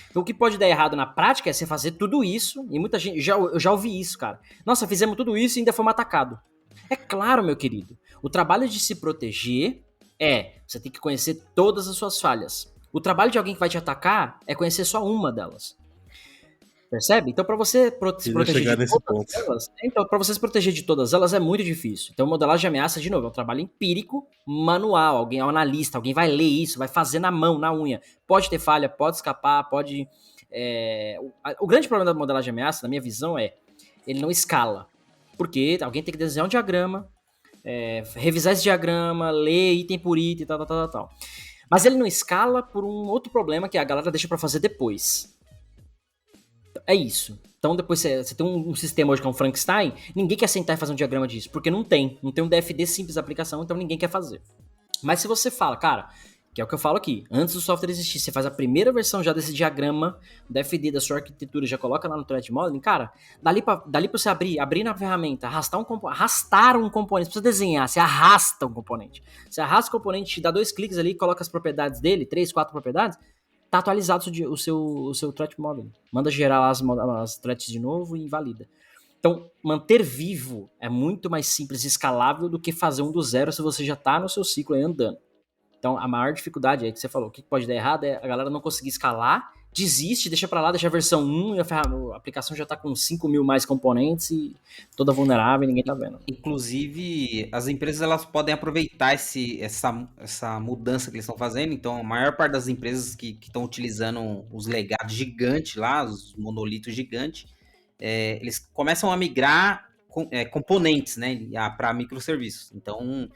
Então o que pode dar errado na prática é você fazer tudo isso, e muita gente, eu já ouvi isso, cara. Nossa, fizemos tudo isso e ainda fomos atacados. É claro, meu querido, o trabalho de se proteger você tem que conhecer todas as suas falhas. O trabalho de alguém que vai te atacar é conhecer só uma delas. Percebe? Então, para você se proteger de todas elas, para você se proteger de todas elas é muito difícil. Então, modelagem de ameaça, de novo, é um trabalho empírico, manual. Alguém é um analista, alguém vai ler isso, vai fazer na mão, na unha. Pode ter falha, pode escapar, pode... O grande problema da modelagem de ameaça, na minha visão, ele não escala. Porque alguém tem que desenhar um diagrama, revisar esse diagrama, ler item por item, tal. Mas ele não escala por um outro problema que a galera deixa para fazer depois. É isso. Então depois você tem um sistema hoje que é um Frankenstein, ninguém quer sentar e fazer um diagrama disso, porque não tem um DFD simples de aplicação, então ninguém quer fazer. Mas se você fala, cara, que é o que eu falo aqui, antes do software existir, você faz a primeira versão já desse diagrama, DFD da sua arquitetura, já coloca lá no Threat Modeling, cara, dali pra você abrir na ferramenta, arrastar um componente, precisa desenhar, você arrasta um componente. Você arrasta o componente, dá 2 cliques ali, coloca as propriedades dele, 3, 4 propriedades, tá atualizado o seu Threat Modeling. Manda gerar lá as threats de novo e invalida. Então, manter vivo é muito mais simples e escalável do que fazer um do zero se você já tá no seu ciclo aí andando. Então, a maior dificuldade aí que você falou, o que pode dar errado é a galera não conseguir escalar, desiste, deixa pra lá, deixa a versão 1 e a aplicação já tá com 5 mil mais componentes e toda vulnerável e ninguém tá vendo. Inclusive, as empresas elas podem aproveitar essa mudança que eles estão fazendo. Então, a maior parte das empresas que estão utilizando os legados gigantes lá, os monolitos gigantes, eles começam a migrar componentes, né, para microserviços. Então,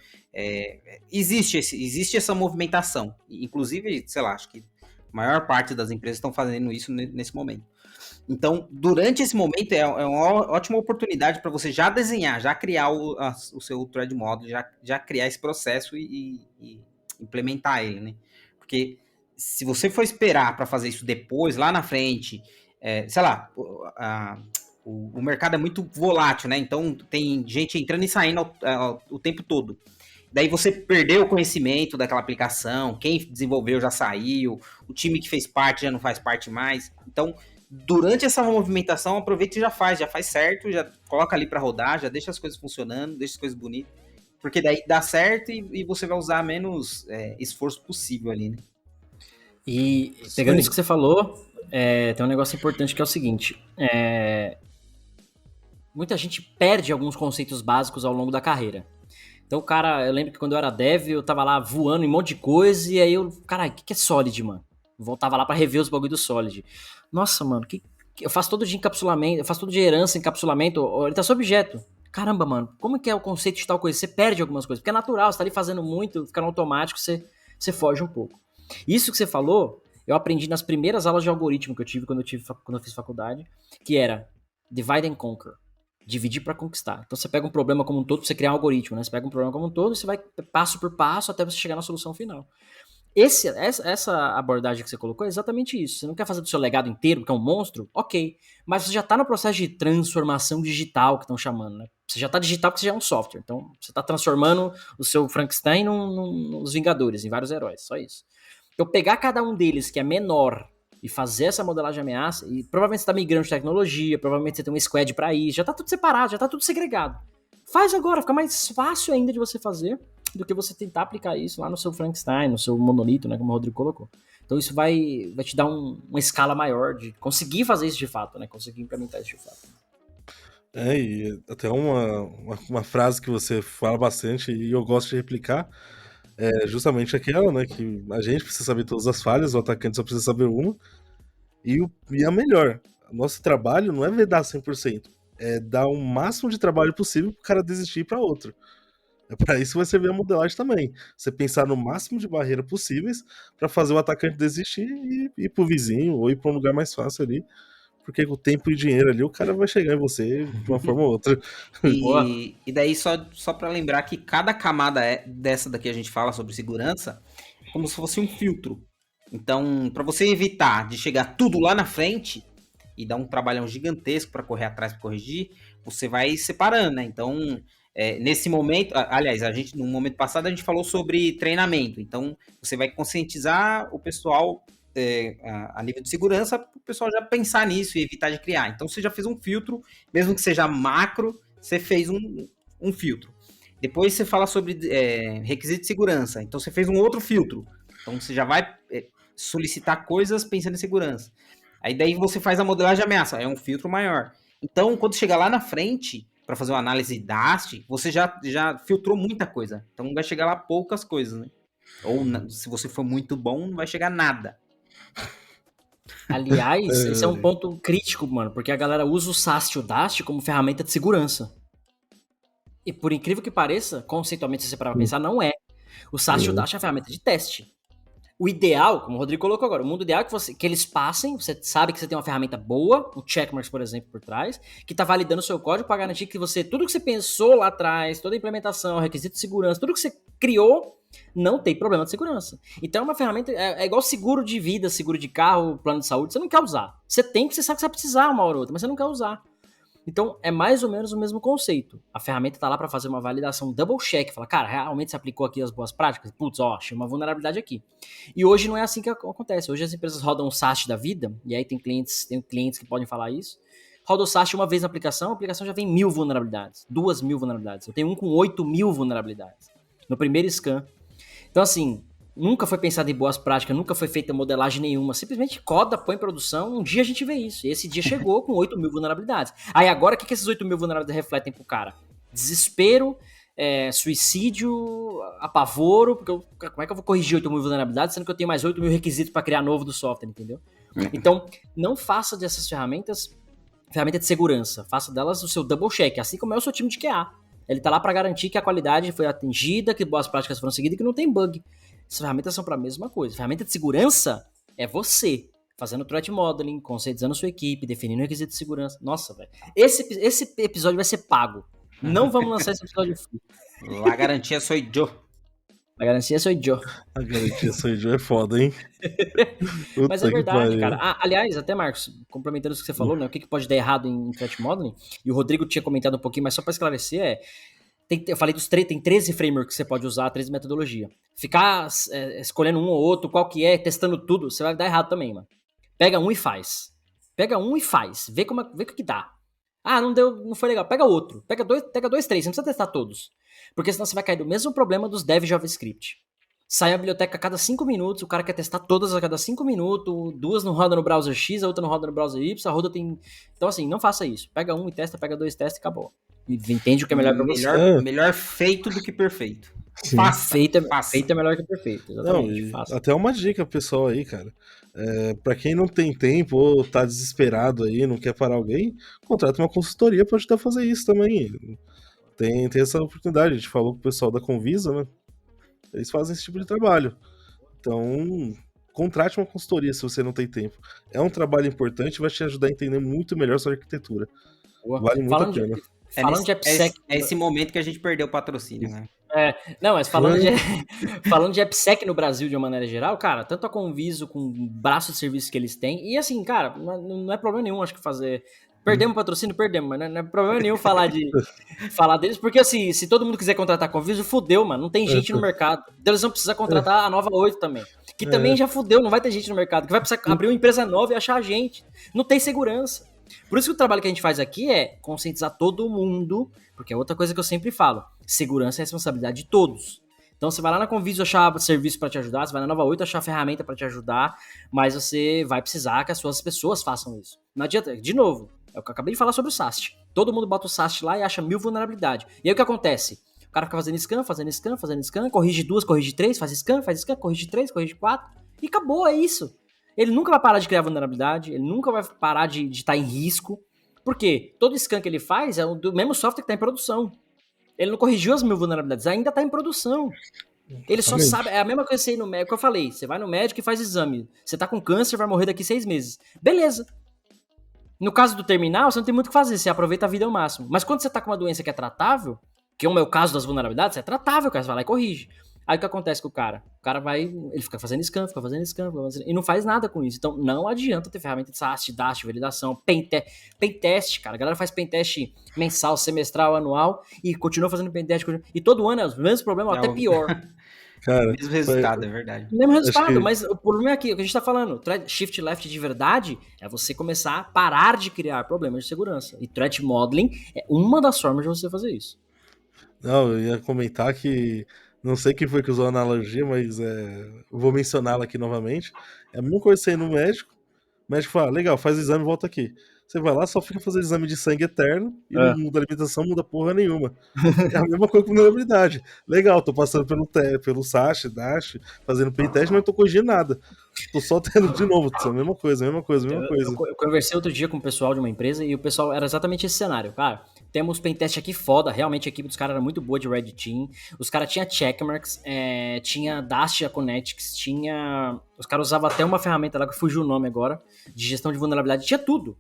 existe essa movimentação. Inclusive, sei lá, acho que a maior parte das empresas estão fazendo isso nesse momento. Então, durante esse momento, é uma ótima oportunidade para você já desenhar, já criar o seu thread model, já criar esse processo e implementar ele, né? Porque se você for esperar para fazer isso depois, lá na frente, sei lá, o mercado é muito volátil, né? Então, tem gente entrando e saindo o tempo todo. Daí você perdeu o conhecimento daquela aplicação, quem desenvolveu já saiu, o time que fez parte já não faz parte mais. Então, durante essa movimentação, aproveita e já faz certo, já coloca ali para rodar, já deixa as coisas funcionando, deixa as coisas bonitas, porque daí dá certo e você vai usar menos esforço possível ali, né? E pegando isso que você falou, tem um negócio importante que é o seguinte, muita gente perde alguns conceitos básicos ao longo da carreira. Então, cara, eu lembro que quando eu era dev, eu tava lá voando em um monte de coisa, e aí caralho, o que é Solid, mano? Eu voltava lá pra rever os bagulho do Solid. Nossa, mano, eu faço todo de encapsulamento, eu faço todo de herança, encapsulamento, orientação a objeto. Caramba, mano, como que é o conceito de tal coisa? Você perde algumas coisas, porque é natural, você tá ali fazendo muito, fica no automático, você foge um pouco. Isso que você falou, eu aprendi nas primeiras aulas de algoritmo que eu tive quando eu fiz faculdade, que era divide and conquer. Dividir para conquistar. Então você pega um problema como um todo, pra você criar um algoritmo, né? Você pega um problema como um todo e você vai passo por passo até você chegar na solução final. Essa abordagem que você colocou é exatamente isso. Você não quer fazer do seu legado inteiro, que é um monstro? Ok. Mas você já está no processo de transformação digital, que estão chamando, né? Você já está digital porque você já é um software. Então você está transformando o seu Frankenstein nos Vingadores, em vários heróis. Só isso. Então pegar cada um deles que é menor e fazer essa modelagem de ameaça, e provavelmente você está migrando de tecnologia, provavelmente você tem um squad para isso, já está tudo separado, já está tudo segregado. Faz agora, fica mais fácil ainda de você fazer do que você tentar aplicar isso lá no seu Frankenstein, no seu monolito, né, como o Rodrigo colocou. Então isso vai te dar uma escala maior de conseguir fazer isso de fato, né, conseguir implementar isso de fato. E até uma frase que você fala bastante e eu gosto de replicar, é justamente aquela, né, que a gente precisa saber todas as falhas, o atacante só precisa saber uma, e a melhor. Nosso trabalho não é vedar 100%, é dar o máximo de trabalho possível pro cara desistir para outro. É para isso que vai servir a modelagem também. Você pensar no máximo de barreiras possíveis para fazer o atacante desistir e ir pro vizinho ou ir para um lugar mais fácil ali, porque com o tempo e dinheiro ali o cara vai chegar em você de uma forma ou outra. E daí só para lembrar que cada camada dessa daqui a gente fala sobre segurança é como se fosse um filtro. Então, para você evitar de chegar tudo lá na frente e dar um trabalhão gigantesco para correr atrás para corrigir, você vai separando, né? Então, nesse momento, aliás, no momento passado a gente falou sobre treinamento. Então, você vai conscientizar o pessoal a nível de segurança, para o pessoal já pensar nisso e evitar de criar. Então, você já fez um filtro, mesmo que seja macro, você fez um filtro. Depois você fala sobre requisito de segurança. Então, você fez um outro filtro. Então, você já vai solicitar coisas pensando em segurança. Aí, daí você faz a modelagem de ameaça. É um filtro maior. Então, quando chegar lá na frente, para fazer uma análise DAST, você já filtrou muita coisa. Então, vai chegar lá poucas coisas, né? Ou, se você for muito bom, não vai chegar nada. Aliás, esse é um ponto crítico, mano, porque a galera usa o SAST e o DAST como ferramenta de segurança. E por incrível que pareça, conceitualmente, se você parar pra pensar, não é. O SAST e o DAST é a ferramenta de teste. O ideal, como o Rodrigo colocou agora, o mundo ideal é que eles passem, você sabe que você tem uma ferramenta boa, um checkmarks, por exemplo, por trás, que tá validando o seu código para garantir que tudo que você pensou lá atrás, toda a implementação, requisito de segurança, tudo que você criou, não tem problema de segurança. Então é uma ferramenta, é igual seguro de vida, seguro de carro, plano de saúde, você não quer usar. Você tem porque você sabe que você vai precisar uma hora ou outra, mas você não quer usar. Então, é mais ou menos o mesmo conceito. A ferramenta está lá para fazer uma validação double check. Fala, cara, realmente você aplicou aqui as boas práticas? Putz, achei uma vulnerabilidade aqui. E hoje não é assim que acontece. Hoje as empresas rodam o SAST da vida, e aí tem clientes que podem falar isso. Roda o SAST uma vez na aplicação, a aplicação já vem 1.000 vulnerabilidades, 2.000 vulnerabilidades. Eu tenho um com 8.000 vulnerabilidades no primeiro scan. Então, assim, nunca foi pensado em boas práticas, nunca foi feita modelagem nenhuma. Simplesmente coda, põe em produção, um dia a gente vê isso. E esse dia chegou com 8.000 vulnerabilidades. Aí agora, o que esses 8.000 vulnerabilidades refletem pro cara? Desespero, suicídio, apavoro, porque como é que eu vou corrigir 8.000 vulnerabilidades, sendo que eu tenho mais 8.000 requisitos para criar novo do software, entendeu? Então, não faça dessas ferramentas ferramenta de segurança. Faça delas o seu double check, assim como é o seu time de QA. Ele tá lá para garantir que a qualidade foi atingida, que boas práticas foram seguidas e que não tem bug. Essas ferramentas são para a mesma coisa. Ferramenta de segurança é você fazendo threat modeling, conscientizando sua equipe, definindo requisitos de segurança. Nossa, velho. Esse episódio vai ser pago. Não vamos lançar esse episódio free. La garantia sou eu. A garantia sou eu. A garantia sou eu é foda, hein? Mas é verdade, cara. Aliás, até, Marcos, complementando isso que você falou, né? O que pode dar errado em threat modeling, e o Rodrigo tinha comentado um pouquinho, mas só para esclarecer, eu falei tem 13 frameworks que você pode usar, 13 metodologias. Ficar escolhendo um ou outro, qual que é, testando tudo, você vai dar errado também, mano. Pega um e faz. Vê o que dá. Ah, não deu, não foi legal. Pega outro. Pega dois, três. Você não precisa testar todos. Porque senão você vai cair do mesmo problema dos dev JavaScript. Sai a biblioteca a cada 5 minutos, o cara quer testar todas a cada 5 minutos, 2 não roda no browser X, a outra não roda no browser Y, a roda tem... Então assim, não faça isso. Pega um e testa, pega 2 testes e acabou. E entende o que é melhor pra você. Melhor feito do que perfeito. Feito é melhor que perfeito. Exatamente. Não, até uma dica pessoal aí, cara. Pra quem não tem tempo ou tá desesperado aí, não quer parar alguém, contrata uma consultoria pra ajudar a fazer isso também. Tem essa oportunidade. A gente falou com o pessoal da Convisa, né? Eles fazem esse tipo de trabalho. Então, contrate uma consultoria se você não tem tempo. É um trabalho importante e vai te ajudar a entender muito melhor sua arquitetura. Vale muito a pena. Falando de AppSec... É esse momento que a gente perdeu o patrocínio, né? Não, mas falando de AppSec no Brasil de uma maneira geral, cara, tanto a Conviso com o braço de serviço que eles têm, e assim, cara, não é problema nenhum, acho que fazer... Perdemos o patrocínio, mas não é problema nenhum falar deles, porque assim, se todo mundo quiser contratar a Conviso, fudeu, mano, não tem gente no mercado. Então eles vão precisar contratar a Nova 8 também, que também já fudeu, não vai ter gente no mercado, que vai precisar abrir uma empresa nova e achar a gente. Não tem segurança. Por isso que o trabalho que a gente faz aqui é conscientizar todo mundo, porque é outra coisa que eu sempre falo, segurança é responsabilidade de todos. Então você vai lá na Conviso achar serviço para te ajudar, você vai na Nova 8 achar ferramenta para te ajudar, mas você vai precisar que as suas pessoas façam isso. Não adianta, de novo, é o que eu acabei de falar sobre o SAST. Todo mundo bota o SAST lá e acha 1000 vulnerabilidades. E aí o que acontece? O cara fica fazendo scan, corrige 2, corrige 3, faz scan, corrige 3, corrige 4, e acabou, é isso. Ele nunca vai parar de criar vulnerabilidade, ele nunca vai parar de estar em risco, porque todo scan que ele faz é do mesmo software que está em produção. Ele não corrigiu as 1000 vulnerabilidades, ainda está em produção. Ele só sabe, é a mesma coisa que você ir no médico, que eu falei, você vai no médico e faz exame, você tá com câncer, vai morrer daqui 6 meses. Beleza. No caso do terminal, você não tem muito o que fazer, você aproveita a vida ao máximo. Mas quando você tá com uma doença que é tratável, que é o meu caso das vulnerabilidades, é tratável, cara, você vai lá e corrige. Aí o que acontece com o cara? O cara vai, ele fica fazendo scan, e não faz nada com isso. Então não adianta ter ferramenta de SAST, DAST, validação, pentest, cara. A galera faz pentest mensal, semestral, anual, e continua fazendo pentest, e todo ano é os mesmos problemas, até pior. Cara, mesmo resultado, é verdade. Mesmo resultado, mas o problema é aqui, o que a gente tá falando, shift left de verdade é você começar a parar de criar problemas de segurança. E threat modeling é uma das formas de você fazer isso. Não, eu ia comentar que não sei quem foi que usou a analogia, mas vou mencioná-la aqui novamente. É a mesma coisa você ir no médico, o médico fala, legal, faz o exame e volta aqui. Você vai lá, só fica fazendo exame de sangue eterno e não muda a alimentação, não muda porra nenhuma. É a mesma coisa com vulnerabilidati. Legal, tô passando pelo SAST, DAST, fazendo pentest, mas não tô corrigindo nada. Tô só tendo de novo, a mesma coisa. Eu conversei outro dia com o pessoal de uma empresa e o pessoal era exatamente esse cenário. Cara, temos pentest aqui foda, realmente a equipe dos caras era muito boa de Red Team. Os caras tinham checkmarks, tinha Dast, a Connectics, tinha... Os caras usavam até uma ferramenta lá que fugiu o nome agora, de gestão de vulnerabilidade, tinha tudo.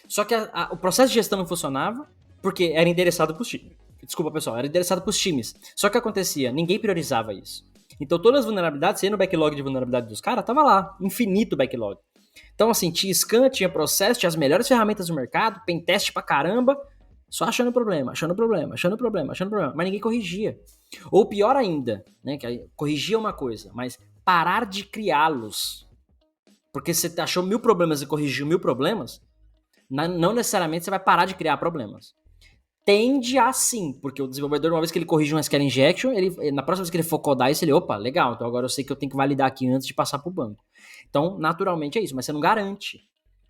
Só que o processo de gestão não funcionava porque era endereçado pros times. Desculpa, pessoal, era endereçado pros times. Só que o que acontecia? Ninguém priorizava isso. Então todas as vulnerabilidades, você ia no backlog de vulnerabilidade dos caras, tava lá, infinito backlog. Então assim, tinha scan, tinha processo, tinha as melhores ferramentas do mercado, pentest pra caramba, só achando problema, mas ninguém corrigia. Ou pior ainda, né, que corrigir é uma coisa, mas parar de criá-los. Porque você achou 1000 problemas e corrigiu 1000 problemas, não necessariamente você vai parar de criar problemas. Tende a sim, porque o desenvolvedor, uma vez que ele corrige um SQL injection, na próxima vez que ele for codar isso, opa, legal, então agora eu sei que eu tenho que validar aqui antes de passar pro banco. Então, naturalmente é isso, mas você não garante.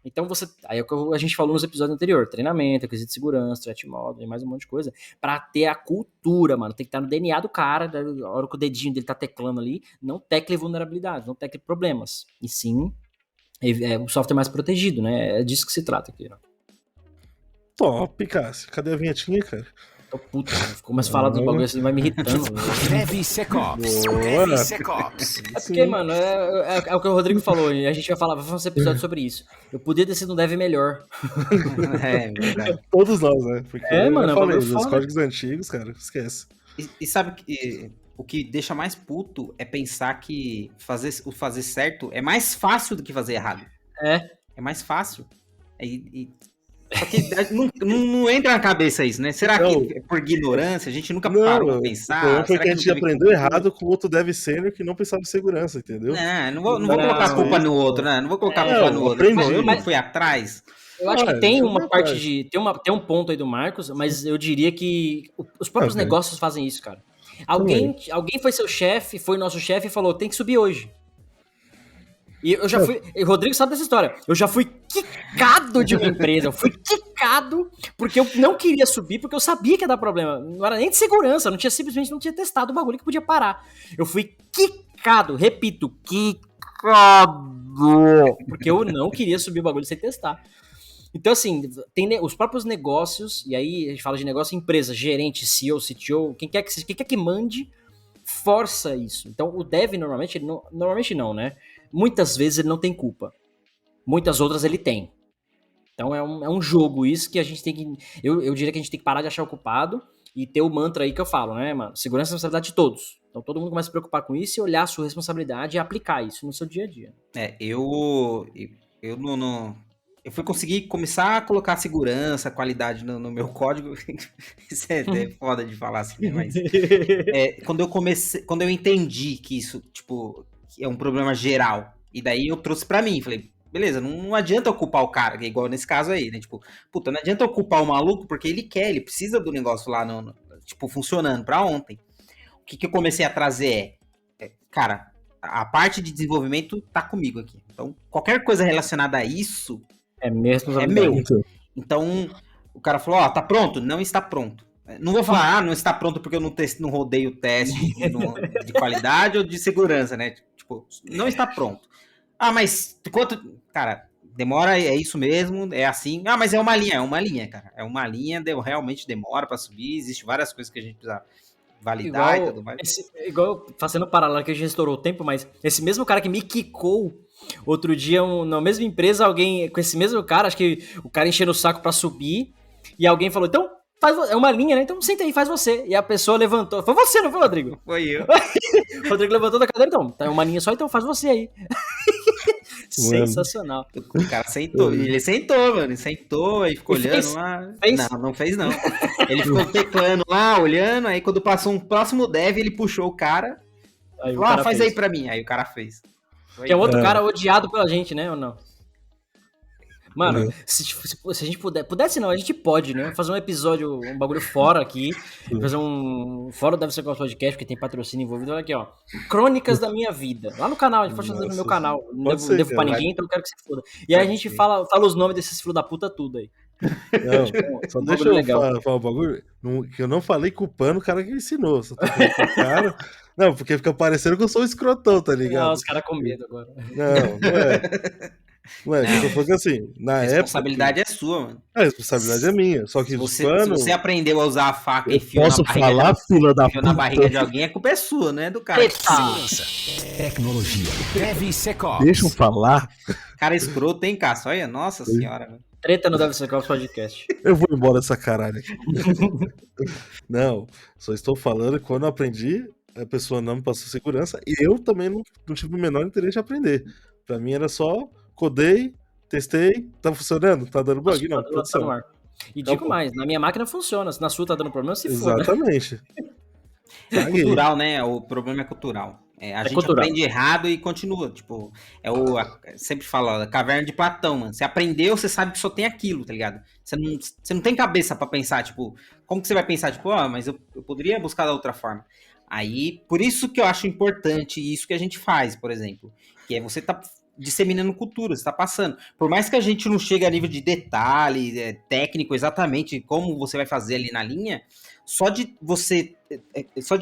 Então aí é o que a gente falou nos episódios anteriores, treinamento, requisito de segurança, threat model e mais um monte de coisa, pra ter a cultura, mano, tem que estar no DNA do cara, a hora que o dedinho dele tá teclando ali, não tecle vulnerabilidades, não tecle problemas, e sim, o software mais protegido, né, é disso que se trata aqui, né? Top, Cássio. Cadê a vinhetinha, cara? Tô puto, começa a falar dos bagulhos assim, vai me irritando. DevSecOps. Boa. DevSecOps. É porque, mano, é o que o Rodrigo falou, e a gente vai fazer um episódio sobre isso. Eu podia ter sido um dev melhor. É verdade. Todos nós, né? Porque Mano, eu falei, é os foda. códigos antigos, cara, esquece. E sabe que o que deixa mais puto é pensar que fazer certo é mais fácil do que fazer errado. É. É mais fácil. Só que não entra na cabeça isso, né? Será que é por ignorância? A gente nunca parou pra pensar. O problema foi Será que a não gente teve aprendeu errado com outro dev sênior que não pensava em segurança, entendeu? Não vou Não, colocar a culpa no outro, né? Não vou colocar a culpa no outro. aprendi. Eu não fui atrás. Eu acho que Ué, tem deixa eu uma ver parte atrás. de. Tem um ponto aí do Marcos, mas eu diria que os próprios Ok. negócios fazem isso, cara. Alguém foi seu chefe, foi nosso chefe e falou: tem que subir hoje. E eu já fui. E o Rodrigo sabe dessa história. Eu já fui quicado de uma empresa. Eu fui quicado porque eu não queria subir, porque eu sabia que ia dar problema. Não era nem de segurança, simplesmente não tinha testado o bagulho que podia parar. Eu fui quicado, repito, quicado. Porque eu não queria subir o bagulho sem testar. Então, assim, tem os próprios negócios, e aí a gente fala de negócio, empresa, gerente, CEO, CTO, quem quer que mande, força isso. Então, o dev normalmente não, né? Muitas vezes ele não tem culpa. Muitas outras ele tem. Então, é um jogo isso que a gente tem que... Eu diria que a gente tem que parar de achar o culpado e ter o mantra aí que eu falo, né, mano? Segurança é responsabilidade de todos. Então, todo mundo começa a se preocupar com isso e olhar a sua responsabilidade e aplicar isso no seu dia a dia. Eu fui conseguir começar a colocar segurança, qualidade no meu código. Isso é até foda de falar assim, né? Mas quando eu entendi que isso, tipo, é um problema geral, e daí eu trouxe pra mim, falei, beleza, não adianta eu culpar o cara, que é igual nesse caso aí, né? Tipo, puta, não adianta eu culpar o maluco porque ele precisa do negócio lá, tipo, funcionando pra ontem. O que eu comecei a trazer cara, a parte de desenvolvimento tá comigo aqui. Então, qualquer coisa relacionada a isso É mesmo. é meu. Então, o cara falou, tá pronto? Não está pronto. Não vou falar, não está pronto porque eu não rodei o teste de qualidade ou de segurança, né? Tipo, não está pronto. Mas quanto... Cara, demora, é isso mesmo, é assim. Mas é uma linha, cara. É uma linha, realmente demora para subir, existe várias coisas que a gente precisa validar e tudo mais. Igual, fazendo paralelo que a gente estourou o tempo, mas esse mesmo cara que me quicou outro dia, na mesma empresa, alguém com esse mesmo cara, acho que o cara enchendo o saco pra subir, e alguém falou, então, é uma linha, né? Então senta aí, faz você. E a pessoa levantou. Foi você, não foi, Rodrigo? Foi eu. O Rodrigo levantou da cadeira, então, tá uma linha só, então faz você aí. Sensacional. O cara sentou, ele sentou, mano, ele sentou, aí ficou olhando lá. Fez? Não fez não. Ele ficou teclando lá, olhando, aí quando passou um próximo dev, ele puxou o cara, Aí, falou, faz aí pra mim, aí o cara fez. Que é outro cara odiado pela gente, né, ou não? Mano, se a gente pudesse não, a gente pode, né? Fazer um episódio, um bagulho fora aqui, fazer um fora do DevSecOps Podcast, porque tem patrocínio envolvido. Olha aqui, ó. Crônicas da minha vida. Lá no canal, a gente pode fazer no meu canal. Não devo pra ninguém, então eu quero que você foda. E aí a gente fala os nomes desses filhos da puta tudo aí. Não, só deixa eu falar um bagulho, que eu não falei culpando o cara que ensinou. Só tô falando com o cara. Não, porque fica parecendo que eu sou um escrotão, tá ligado? Não, os caras com medo agora. Não é. Não é, eu tô falando assim, na época... A responsabilidade é sua, mano. A responsabilidade é minha, só que se pano... você aprendeu a usar a faca e fio posso falar, filha da puta? na barriga de alguém, a culpa é sua, não é do cara. Segurança, tecnologia, DevSecOps. Deixa eu falar. Cara escroto, hein, Cássio? Olha, nossa senhora. Mano. Treta no DevSecOps Podcast. Eu vou embora dessa caralho aqui. Não, só estou falando que quando eu aprendi, a pessoa não me passou segurança e eu também não tive o menor interesse de aprender. Pra mim era só... Codei, testei, tá funcionando? Tá dando bug? Não, produção. E digo mais, na minha máquina funciona, se na sua tá dando problema, se for. Exatamente. É cultural, né? O problema é cultural. A gente cultural. Aprende errado e continua. Tipo, sempre falo, a caverna de Platão, mano. Você aprendeu, você sabe que só tem aquilo, tá ligado? Você não tem cabeça pra pensar, tipo, como que você vai pensar? Tipo, mas eu poderia buscar da outra forma. Aí, por isso que eu acho importante isso que a gente faz, por exemplo, que é você tá disseminando cultura, você está passando. Por mais que a gente não chegue a nível de detalhe, técnico, exatamente como você vai fazer ali na linha, só de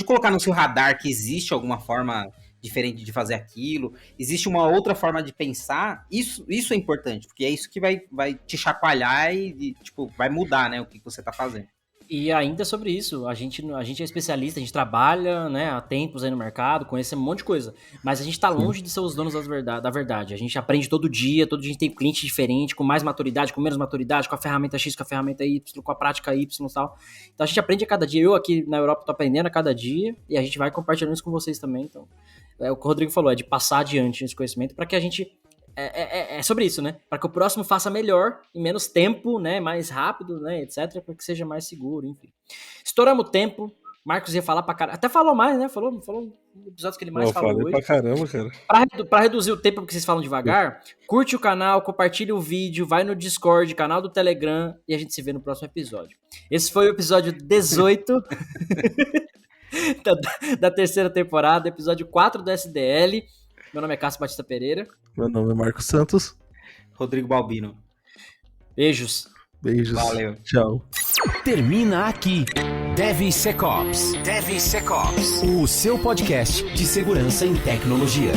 colocar no seu radar que existe alguma forma diferente de fazer aquilo. Existe uma outra forma de pensar. Isso é importante, porque é isso que vai te chacoalhar e tipo, vai mudar, né, o que você tá fazendo. E ainda sobre isso, a gente é especialista, a gente trabalha, né, há tempos aí no mercado, conhece um monte de coisa, mas a gente tá longe de ser os donos da verdade. A gente aprende todo dia a gente tem cliente diferente, com mais maturidade, com menos maturidade, com a ferramenta X, com a ferramenta Y, com a prática Y e tal. Então a gente aprende a cada dia. Eu aqui na Europa tô aprendendo a cada dia e a gente vai compartilhando isso com vocês também. Então, o que o Rodrigo falou, é de passar adiante esse conhecimento para que a gente... É sobre isso, né? Para que o próximo faça melhor, em menos tempo, né? Mais rápido, né? Etc. Para que seja mais seguro, enfim. Estouramos o tempo. Marcos ia falar pra caramba. Até falou mais, né? Falou episódios que ele mais falou falei hoje. Pra caramba, cara. Pra reduzir o tempo, porque vocês falam devagar, curte o canal, compartilha o vídeo, vai no Discord, canal do Telegram, e a gente se vê no próximo episódio. Esse foi o episódio 18 da terceira temporada, episódio 4 do SDL. Meu nome é Cássio Batista Pereira. Meu nome é Marcos Santos. Rodrigo Balbino. Beijos. Beijos. Valeu. Tchau. Termina aqui DevSecOps. DevSecOps, o seu podcast de segurança em tecnologia.